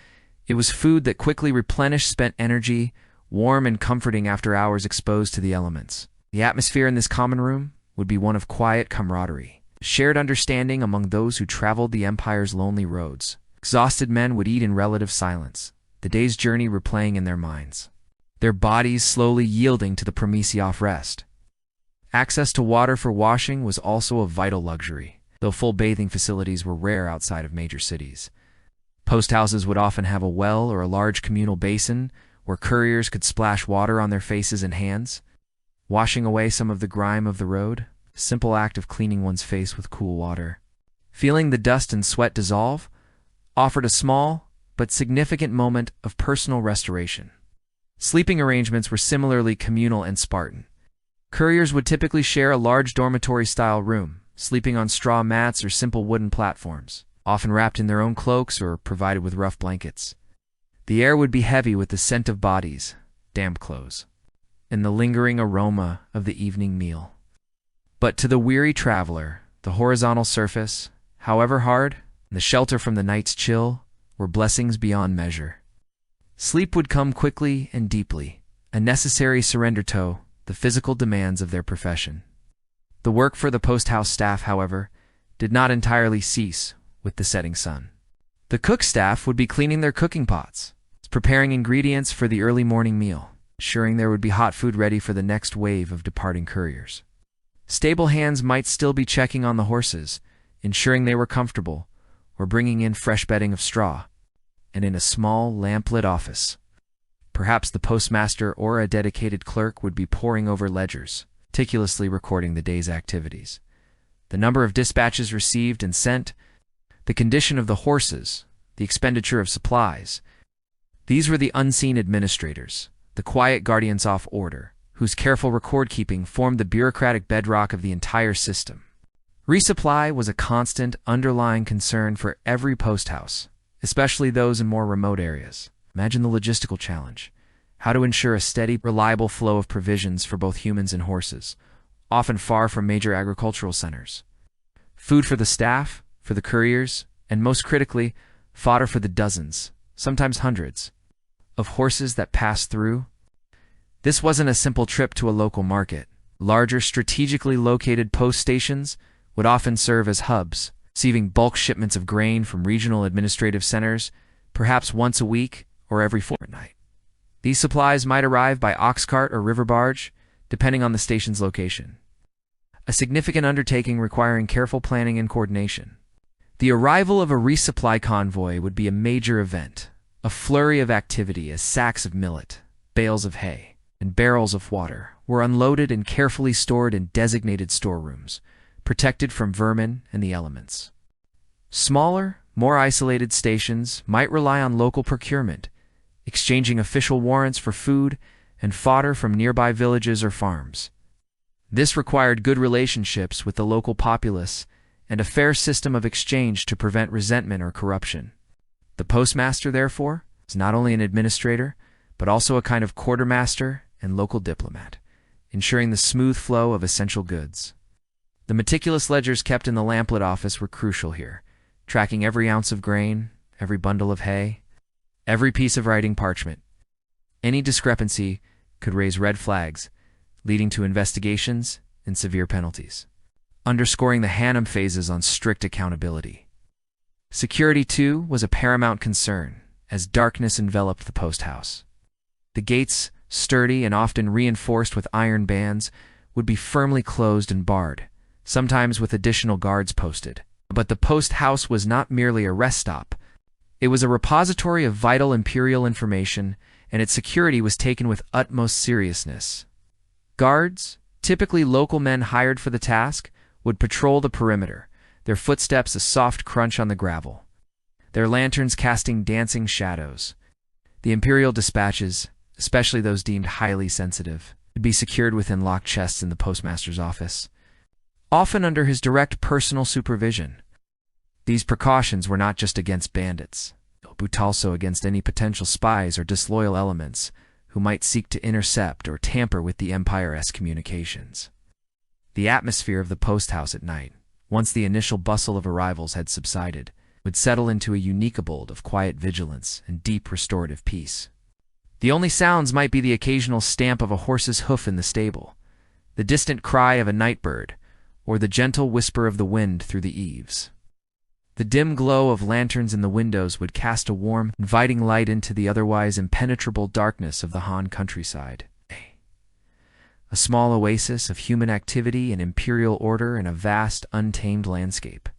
it was food that quickly replenished spent energy, warm and comforting after hours exposed to the elements. The atmosphere in this common room would be one of quiet camaraderie, shared understanding among those who traveled the empire's lonely roads. Exhausted men would eat in relative silence, the day's journey replaying in their minds, their bodies slowly yielding to the promise of rest. Access to water for washing was also a vital luxury, though full bathing facilities were rare outside of major cities. Post houses would often have a well or a large communal basin where couriers could splash water on their faces and hands, washing away some of the grime of the road, a simple act of cleaning one's face with cool water. Feeling the dust and sweat dissolve offered a small but significant moment of personal restoration. Sleeping arrangements were similarly communal and Spartan. Couriers would typically share a large dormitory-style room, sleeping on straw mats or simple wooden platforms, often wrapped in their own cloaks or provided with rough blankets. The air would be heavy with the scent of bodies, damp clothes, and the lingering aroma of the evening meal. But to the weary traveler, the horizontal surface, however hard, and the shelter from the night's chill were blessings beyond measure. Sleep would come quickly and deeply, a necessary surrender to the physical demands of their profession. The work for the post house staff, however, did not entirely cease with the setting sun. The cook staff would be cleaning their cooking pots, preparing ingredients for the early morning meal, ensuring there would be hot food ready for the next wave of departing couriers. Stable hands might still be checking on the horses, ensuring they were comfortable, or bringing in fresh bedding of straw. And in a small, lamp-lit office, perhaps the postmaster or a dedicated clerk would be poring over ledgers, meticulously recording the day's activities. The number of dispatches received and sent, the condition of the horses, the expenditure of supplies. These were the unseen administrators, the quiet guardians of order, whose careful record-keeping formed the bureaucratic bedrock of the entire system. Resupply was a constant, underlying concern for every post house, especially those in more remote areas. Imagine the logistical challenge: how to ensure a steady, reliable flow of provisions for both humans and horses, often far from major agricultural centers. Food for the staff, for the couriers, and most critically, fodder for the dozens, sometimes hundreds, of horses that passed through. This wasn't a simple trip to a local market. Larger, strategically located post stations would often serve as hubs, receiving bulk shipments of grain from regional administrative centers, perhaps once a week or every fortnight. These supplies might arrive by ox cart or river barge, depending on the station's location. A significant undertaking requiring careful planning and coordination. The arrival of a resupply convoy would be a major event, a flurry of activity as sacks of millet, bales of hay, and barrels of water were unloaded and carefully stored in designated storerooms, protected from vermin and the elements. Smaller, more isolated stations might rely on local procurement, exchanging official warrants for food and fodder from nearby villages or farms. This required good relationships with the local populace and a fair system of exchange to prevent resentment or corruption. The postmaster, therefore, is not only an administrator, but also a kind of quartermaster and local diplomat, ensuring the smooth flow of essential goods. The meticulous ledgers kept in the lamplit office were crucial here, tracking every ounce of grain, every bundle of hay, every piece of writing parchment. Any discrepancy could raise red flags, leading to investigations and severe penalties, underscoring the Han emphasis on strict accountability. Security, too, was a paramount concern, as darkness enveloped the post house. The gates, sturdy and often reinforced with iron bands, would be firmly closed and barred, sometimes with additional guards posted. But the post house was not merely a rest stop. It was a repository of vital imperial information, and its security was taken with utmost seriousness. Guards, typically local men hired for the task, would patrol the perimeter, their footsteps a soft crunch on the gravel, their lanterns casting dancing shadows. The imperial dispatches, especially those deemed highly sensitive, would be secured within locked chests in the postmaster's office, often under his direct personal supervision. These precautions were not just against bandits, but also against any potential spies or disloyal elements who might seek to intercept or tamper with the Empire's communications. The atmosphere of the post house at night, once the initial bustle of arrivals had subsided, would settle into a unique abode of quiet vigilance and deep restorative peace. The only sounds might be the occasional stamp of a horse's hoof in the stable, the distant cry of a night bird, or the gentle whisper of the wind through the eaves. The dim glow of lanterns in the windows would cast a warm, inviting light into the otherwise impenetrable darkness of the Han countryside. A small oasis of human activity and imperial order in a vast, untamed landscape.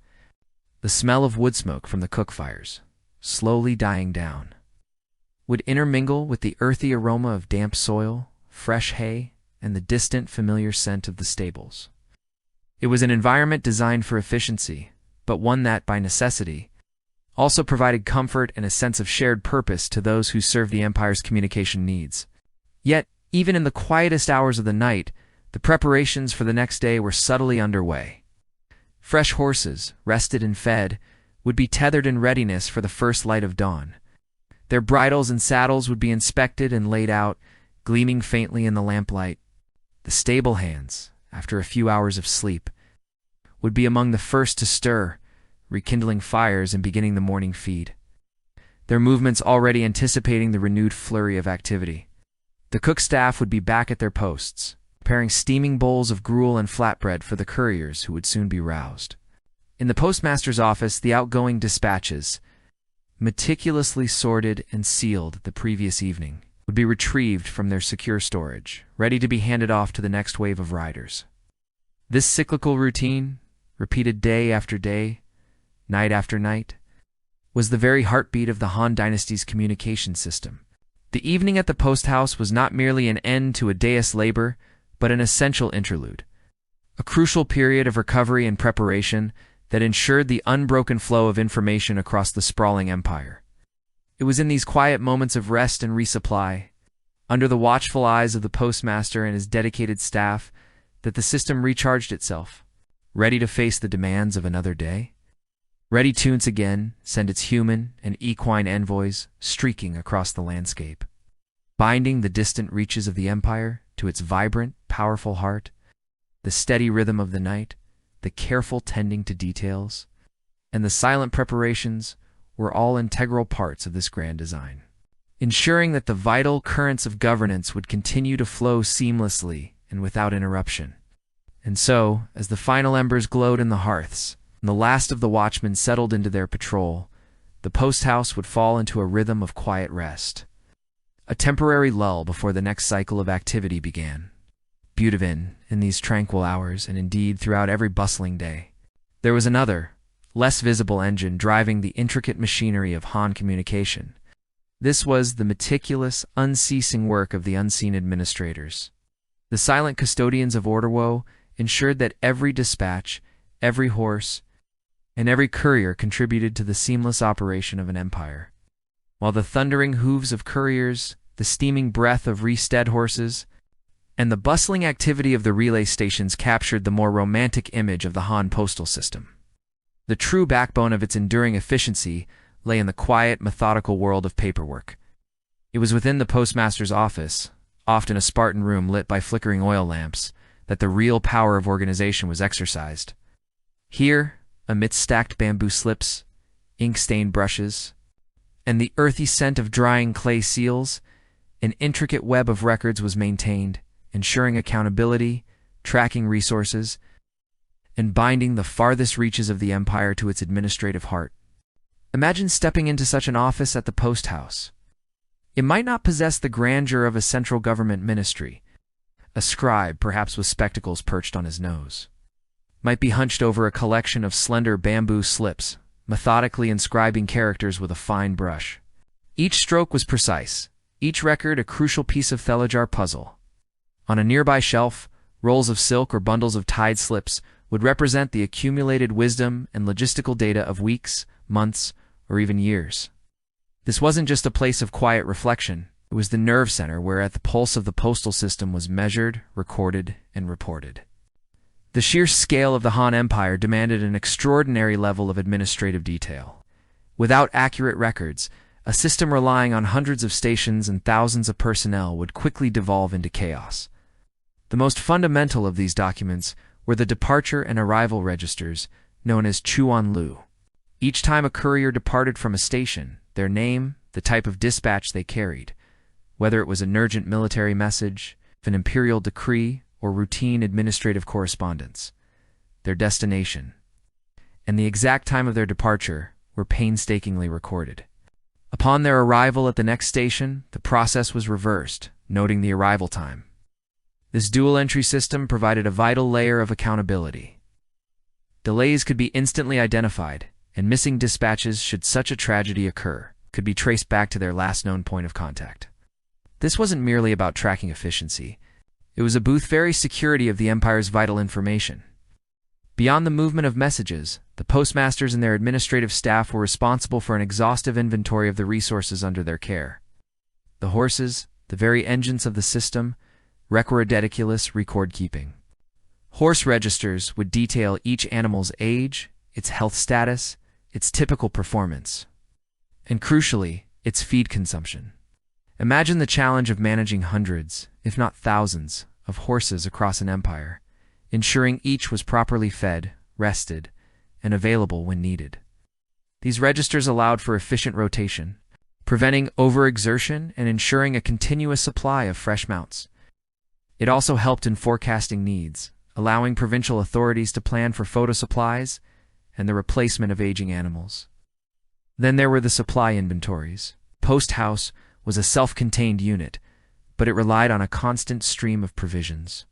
The smell of wood smoke from the cook fires, slowly dying down, would intermingle with the earthy aroma of damp soil, fresh hay, and the distant, familiar scent of the stables. It was an environment designed for efficiency, but one that, by necessity, also provided comfort and a sense of shared purpose to those who served the Empire's communication needs. Yet, even in the quietest hours of the night, the preparations for the next day were subtly underway. Fresh horses, rested and fed, would be tethered in readiness for the first light of dawn. Their bridles and saddles would be inspected and laid out, gleaming faintly in the lamplight. The stable hands, after a few hours of sleep, would be among the first to stir, rekindling fires and beginning the morning feed, their movements already anticipating the renewed flurry of activity. The cook staff would be back at their posts, preparing steaming bowls of gruel and flatbread for the couriers who would soon be roused. In the postmaster's office, the outgoing dispatches, meticulously sorted and sealed the previous evening, would be retrieved from their secure storage, ready to be handed off to the next wave of riders. This cyclical routine, repeated day after day, night after night, was the very heartbeat of the Han Dynasty's communication system. The evening at the post house was not merely an end to a day's labor, but an essential interlude, a crucial period of recovery and preparation that ensured the unbroken flow of information across the sprawling empire. It was in these quiet moments of rest and resupply, under the watchful eyes of the postmaster and his dedicated staff, that the system recharged itself, ready to face the demands of another day, ready to once again send its human and equine envoys streaking across the landscape, binding the distant reaches of the empire to its vibrant, powerful heart, the steady rhythm of the night, the careful tending to details, and the silent preparations were all integral parts of this grand design, ensuring that the vital currents of governance would continue to flow seamlessly and without interruption. And so, as the final embers glowed in the hearths, and the last of the watchmen settled into their patrol, the post house would fall into a rhythm of quiet rest, a temporary lull before the next cycle of activity began. Beautiful in these tranquil hours, and indeed throughout every bustling day, there was another, less visible engine driving the intricate machinery of Han communication. This was the meticulous, unceasing work of the unseen administrators. The silent custodians of order ensured that every dispatch, every horse, and every courier contributed to the seamless operation of an empire. While the thundering hooves of couriers, the steaming breath of re-stead horses, and the bustling activity of the relay stations captured the more romantic image of the Han postal system. The true backbone of its enduring efficiency lay in the quiet, methodical world of paperwork. It was within the postmaster's office, often a Spartan room lit by flickering oil lamps, that the real power of organization was exercised. Here, amidst stacked bamboo slips, ink-stained brushes, and the earthy scent of drying clay seals, an intricate web of records was maintained, ensuring accountability, tracking resources, and binding the farthest reaches of the empire to its administrative heart. Imagine stepping into such an office at the post house. It might not possess the grandeur of a central government ministry. A scribe, perhaps with spectacles perched on his nose, might be hunched over a collection of slender bamboo slips, methodically inscribing characters with a fine brush. Each stroke was precise, each record a crucial piece of Thelajar puzzle. On a nearby shelf, rolls of silk or bundles of tied slips would represent the accumulated wisdom and logistical data of weeks, months, or even years. This wasn't just a place of quiet reflection. It was the nerve center where the pulse of the postal system was measured, recorded, and reported. The sheer scale of the Han Empire demanded an extraordinary level of administrative detail. Without accurate records, a system relying on hundreds of stations and thousands of personnel would quickly devolve into chaos. The most fundamental of these documents were the departure and arrival registers, known as Chuanlu. Each time a courier departed from a station, their name, the type of dispatch they carried, whether it was an urgent military message, an imperial decree, or routine administrative correspondence. Their destination and the exact time of their departure were painstakingly recorded. Upon their arrival at the next station, the process was reversed, noting the arrival time. This dual-entry system provided a vital layer of accountability. Delays could be instantly identified, and missing dispatches, should such a tragedy occur, could be traced back to their last known point of contact. This wasn't merely about tracking efficiency. It was about the very security of the Empire's vital information. Beyond the movement of messages, the postmasters and their administrative staff were responsible for an exhaustive inventory of the resources under their care. The horses, the very engines of the system, required meticulous record-keeping. Horse registers would detail each animal's age, its health status, its typical performance, and crucially, its feed consumption. Imagine the challenge of managing hundreds, if not thousands, of horses across an empire, ensuring each was properly fed, rested, and available when needed. These registers allowed for efficient rotation, preventing overexertion and ensuring a continuous supply of fresh mounts. It also helped in forecasting needs, allowing provincial authorities to plan for photo supplies and the replacement of aging animals. Then there were the supply inventories. Post House was a self-contained unit, but it relied on a constant stream of provisions.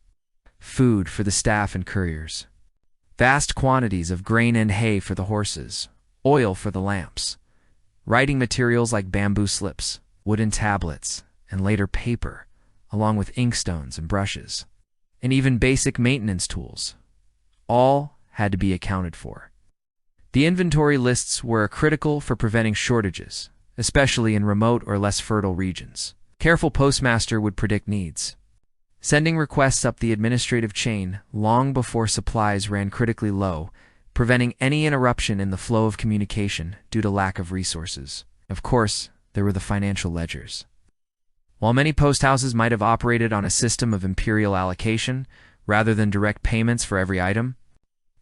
Food for the staff and couriers. Vast quantities of grain and hay for the horses, oil for the lamps, writing materials like bamboo slips, wooden tablets, and later paper, along with inkstones and brushes, and even basic maintenance tools. All had to be accounted for. The inventory lists were critical for preventing shortages, especially in remote or less fertile regions. Careful postmaster would predict needs, sending requests up the administrative chain long before supplies ran critically low, preventing any interruption in the flow of communication due to lack of resources. Of course, there were the financial ledgers. While many post houses might have operated on a system of imperial allocation rather than direct payments for every item,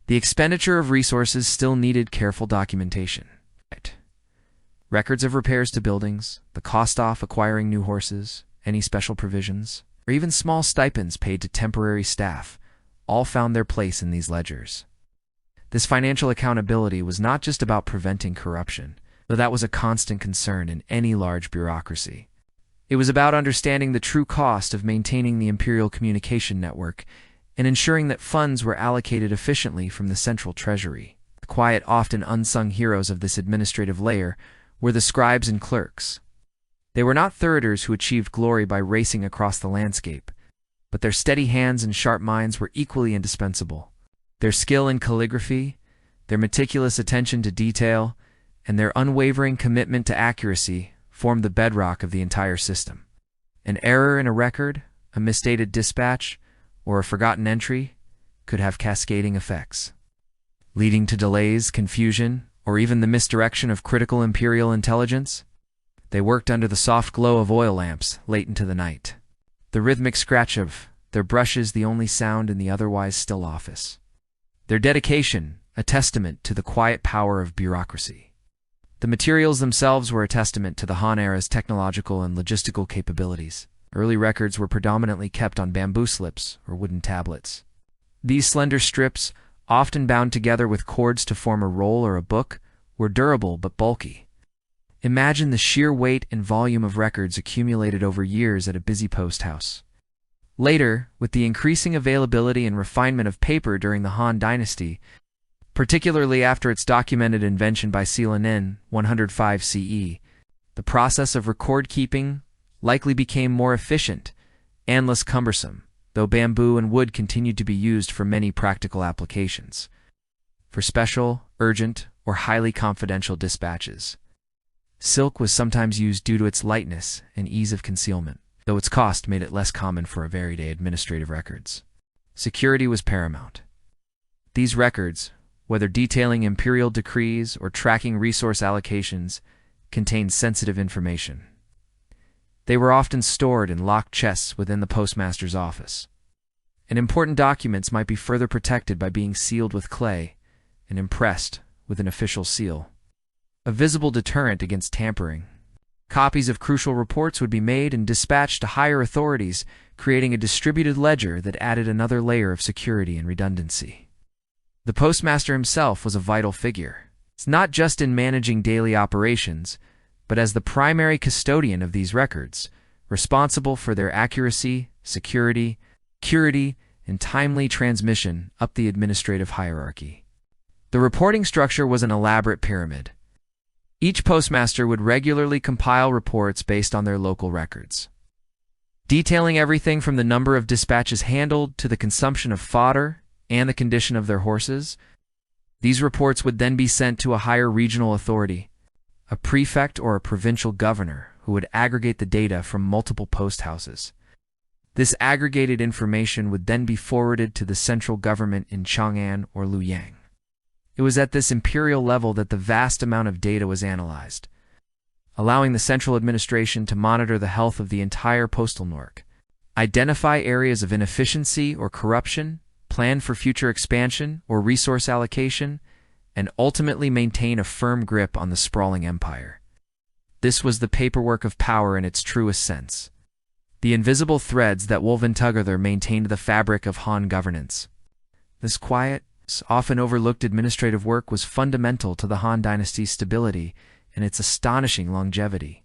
the expenditure of resources still needed careful documentation. Records of repairs to buildings, the cost of acquiring new horses, any special provisions, or even small stipends paid to temporary staff, all found their place in these ledgers. This financial accountability was not just about preventing corruption, though that was a constant concern in any large bureaucracy. It was about understanding the true cost of maintaining the imperial communication network and ensuring that funds were allocated efficiently from the central treasury. The quiet, often unsung heroes of this administrative layer were the scribes and clerks. They were not thoroughers who achieved glory by racing across the landscape, but their steady hands and sharp minds were equally indispensable. Their skill in calligraphy, their meticulous attention to detail, and their unwavering commitment to accuracy formed the bedrock of the entire system. An error in a record, a misstated dispatch, or a forgotten entry could have cascading effects, leading to delays, confusion, or even the misdirection of critical imperial intelligence. They worked under the soft glow of oil lamps late into the night, the rhythmic scratch of their brushes the only sound in the otherwise still office. Their dedication, a testament to the quiet power of bureaucracy. The materials themselves were a testament to the Han era's technological and logistical capabilities. Early records were predominantly kept on bamboo slips or wooden tablets. These slender strips, often bound together with cords to form a roll or a book, were durable but bulky. Imagine the sheer weight and volume of records accumulated over years at a busy post house. Later, with the increasing availability and refinement of paper during the Han Dynasty, particularly after its documented invention by Sealan in 105 CE, the process of record-keeping likely became more efficient and less cumbersome, though bamboo and wood continued to be used for many practical applications. For special, urgent, or highly confidential dispatches, silk was sometimes used due to its lightness and ease of concealment, though its cost made it less common for everyday administrative records. Security was paramount. These records, whether detailing imperial decrees or tracking resource allocations, contained sensitive information. They were often stored in locked chests within the postmaster's office, and important documents might be further protected by being sealed with clay and impressed with an official seal, a visible deterrent against tampering. Copies of crucial reports would be made and dispatched to higher authorities, creating a distributed ledger that added another layer of security and redundancy. The postmaster himself was a vital figure. It's not just in managing daily operations, but as the primary custodian of these records, responsible for their accuracy, security, and timely transmission up the administrative hierarchy. The reporting structure was an elaborate pyramid. Each postmaster would regularly compile reports based on their local records, detailing everything from the number of dispatches handled to the consumption of fodder and the condition of their horses. These reports would then be sent to a higher regional authority, a prefect or a provincial governor, who would aggregate the data from multiple post houses. This aggregated information would then be forwarded to the central government in Chang'an or Luoyang. It was at this imperial level that the vast amount of data was analyzed, allowing the central administration to monitor the health of the entire postal network, identify areas of inefficiency or corruption, plan for future expansion or resource allocation, and ultimately maintain a firm grip on the sprawling empire. This was the paperwork of power in its truest sense. The invisible threads that woven together maintained the fabric of Han governance. This quiet, often overlooked administrative work was fundamental to the Han Dynasty's stability and its astonishing longevity.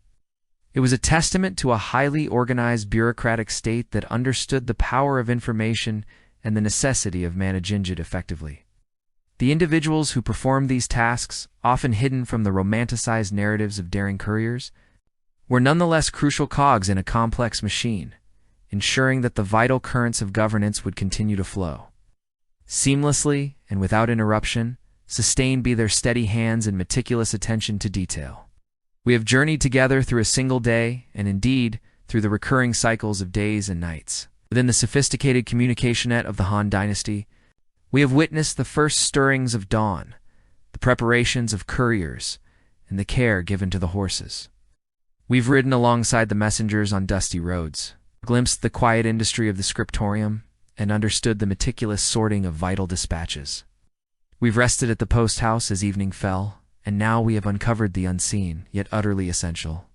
It was a testament to a highly organized bureaucratic state that understood the power of information and the necessity of managing it effectively. The individuals who performed these tasks, often hidden from the romanticized narratives of daring couriers, were nonetheless crucial cogs in a complex machine, ensuring that the vital currents of governance would continue to flow seamlessly and without interruption, sustained by their steady hands and meticulous attention to detail. We have journeyed together through a single day, and indeed, through the recurring cycles of days and nights. Within the sophisticated communication net of the Han Dynasty, we have witnessed the first stirrings of dawn, the preparations of couriers, and the care given to the horses. We've ridden alongside the messengers on dusty roads, glimpsed the quiet industry of the scriptorium, and understood the meticulous sorting of vital dispatches. We've rested at the post house as evening fell, and now we have uncovered the unseen, yet utterly essential.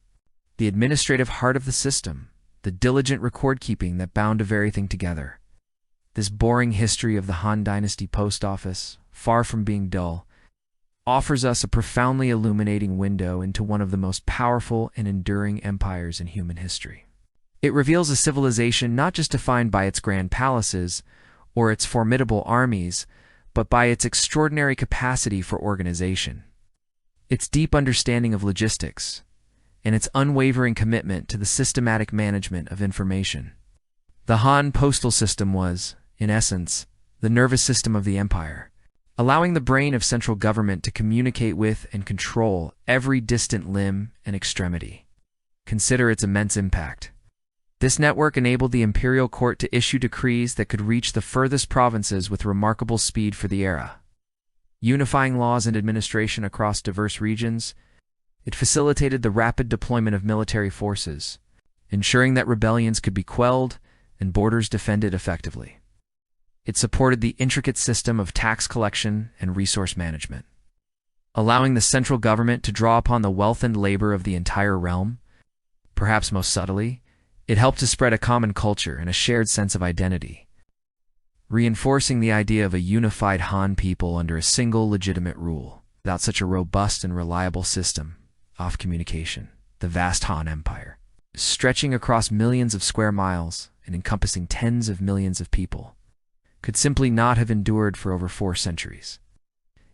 The administrative heart of the system, the diligent record-keeping that bound everything together. This boring history of the Han Dynasty Post Office, far from being dull, offers us a profoundly illuminating window into one of the most powerful and enduring empires in human history. It reveals a civilization not just defined by its grand palaces or its formidable armies, but by its extraordinary capacity for organization, its deep understanding of logistics, and its unwavering commitment to the systematic management of information. The Han postal system was, in essence, the nervous system of the empire, allowing the brain of central government to communicate with and control every distant limb and extremity. Consider its immense impact. This network enabled the imperial court to issue decrees that could reach the furthest provinces with remarkable speed for the era. Unifying laws and administration across diverse regions, it facilitated the rapid deployment of military forces, ensuring that rebellions could be quelled and borders defended effectively. It supported the intricate system of tax collection and resource management, allowing the central government to draw upon the wealth and labor of the entire realm. Perhaps most subtly, it helped to spread a common culture and a shared sense of identity, reinforcing the idea of a unified Han people under a single legitimate rule. Without such a robust and reliable system of communication, the vast Han Empire, stretching across millions of square miles and encompassing tens of millions of people, could simply not have endured for over 4 centuries.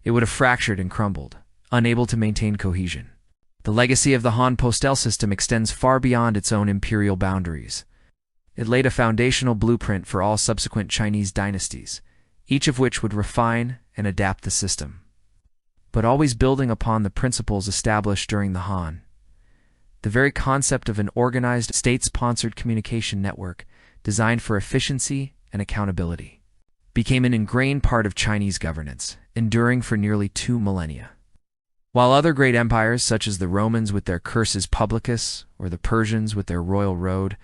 It would have fractured and crumbled, unable to maintain cohesion. The legacy of the Han postal system extends far beyond its own imperial boundaries. It laid a foundational blueprint for all subsequent Chinese dynasties, each of which would refine and adapt the system, but always building upon the principles established during the Han. The very concept of an organized, state-sponsored communication network designed for efficiency and accountability became an ingrained part of Chinese governance, enduring for nearly 2 millennia. While other great empires, such as the Romans with their cursus publicus or the Persians with their royal road,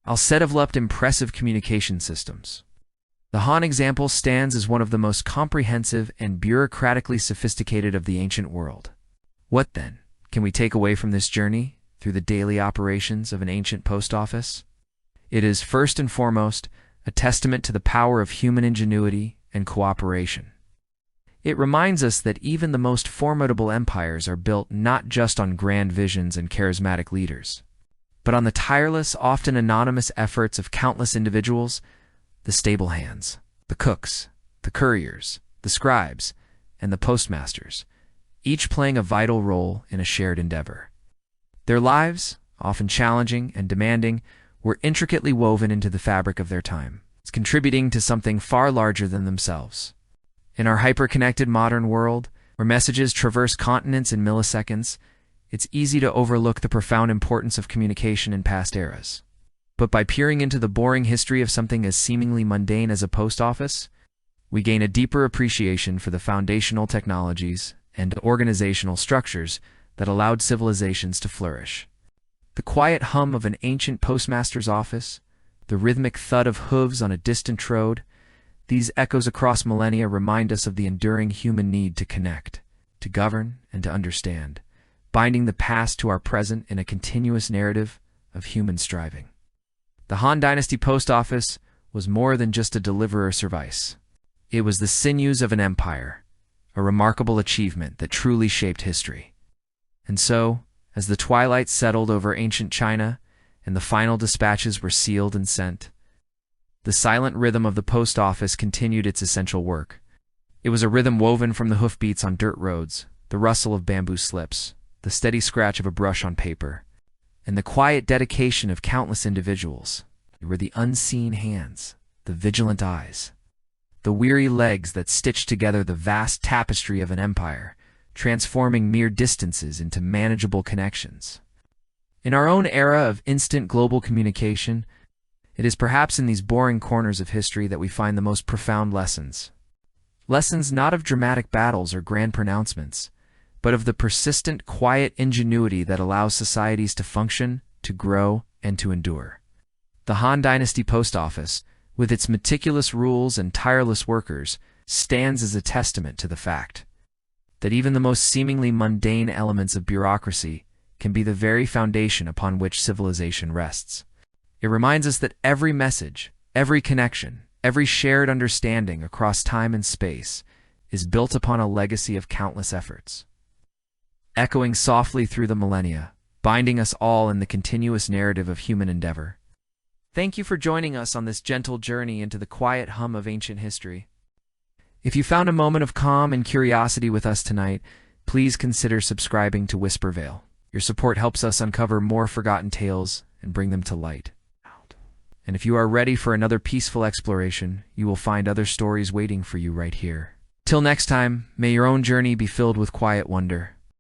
also developed impressive communication systems, the Han example stands as one of the most comprehensive and bureaucratically sophisticated of the ancient world. What, then, can we take away from this journey through the daily operations of an ancient post office. It is, first and foremost, a testament to the power of human ingenuity and cooperation. It reminds us that even the most formidable empires are built not just on grand visions and charismatic leaders, but on the tireless, often anonymous efforts of countless individuals: the stable hands, the cooks, the couriers, the scribes, and the postmasters, each playing a vital role in a shared endeavor. Their lives, often challenging and demanding, were intricately woven into the fabric of their time, contributing to something far larger than themselves. In our hyper-connected modern world, where messages traverse continents in milliseconds, it's easy to overlook the profound importance of communication in past eras. But by peering into the boring history of something as seemingly mundane as a post office, we gain a deeper appreciation for the foundational technologies and organizational structures that allowed civilizations to flourish. The quiet hum of an ancient postmaster's office, the rhythmic thud of hooves on a distant road, these echoes across millennia remind us of the enduring human need to connect, to govern, and to understand, binding the past to our present in a continuous narrative of human striving. The Han Dynasty Post Office was more than just a deliverer service. It was the sinews of an empire, a remarkable achievement that truly shaped history. And so, as the twilight settled over ancient China and the final dispatches were sealed and sent, the silent rhythm of the post office continued its essential work. It was a rhythm woven from the hoofbeats on dirt roads, the rustle of bamboo slips, the steady scratch of a brush on paper, and the quiet dedication of countless individuals. They were the unseen hands, the vigilant eyes, the weary legs that stitched together the vast tapestry of an empire, transforming mere distances into manageable connections. In our own era of instant global communication, it is perhaps in these boring corners of history that we find the most profound lessons. Lessons not of dramatic battles or grand pronouncements, but of the persistent, quiet ingenuity that allows societies to function, to grow, and to endure. The Han Dynasty Post Office, with its meticulous rules and tireless workers, stands as a testament to the fact that even the most seemingly mundane elements of bureaucracy can be the very foundation upon which civilization rests. It reminds us that every message, every connection, every shared understanding across time and space is built upon a legacy of countless efforts, echoing softly through the millennia, binding us all in the continuous narrative of human endeavor. Thank you for joining us on this gentle journey into the quiet hum of ancient history. If you found a moment of calm and curiosity with us tonight, please consider subscribing to Whisper Veil. Your support helps us uncover more forgotten tales and bring them to light. And if you are ready for another peaceful exploration, you will find other stories waiting for you right here. Till next time, may your own journey be filled with quiet wonder.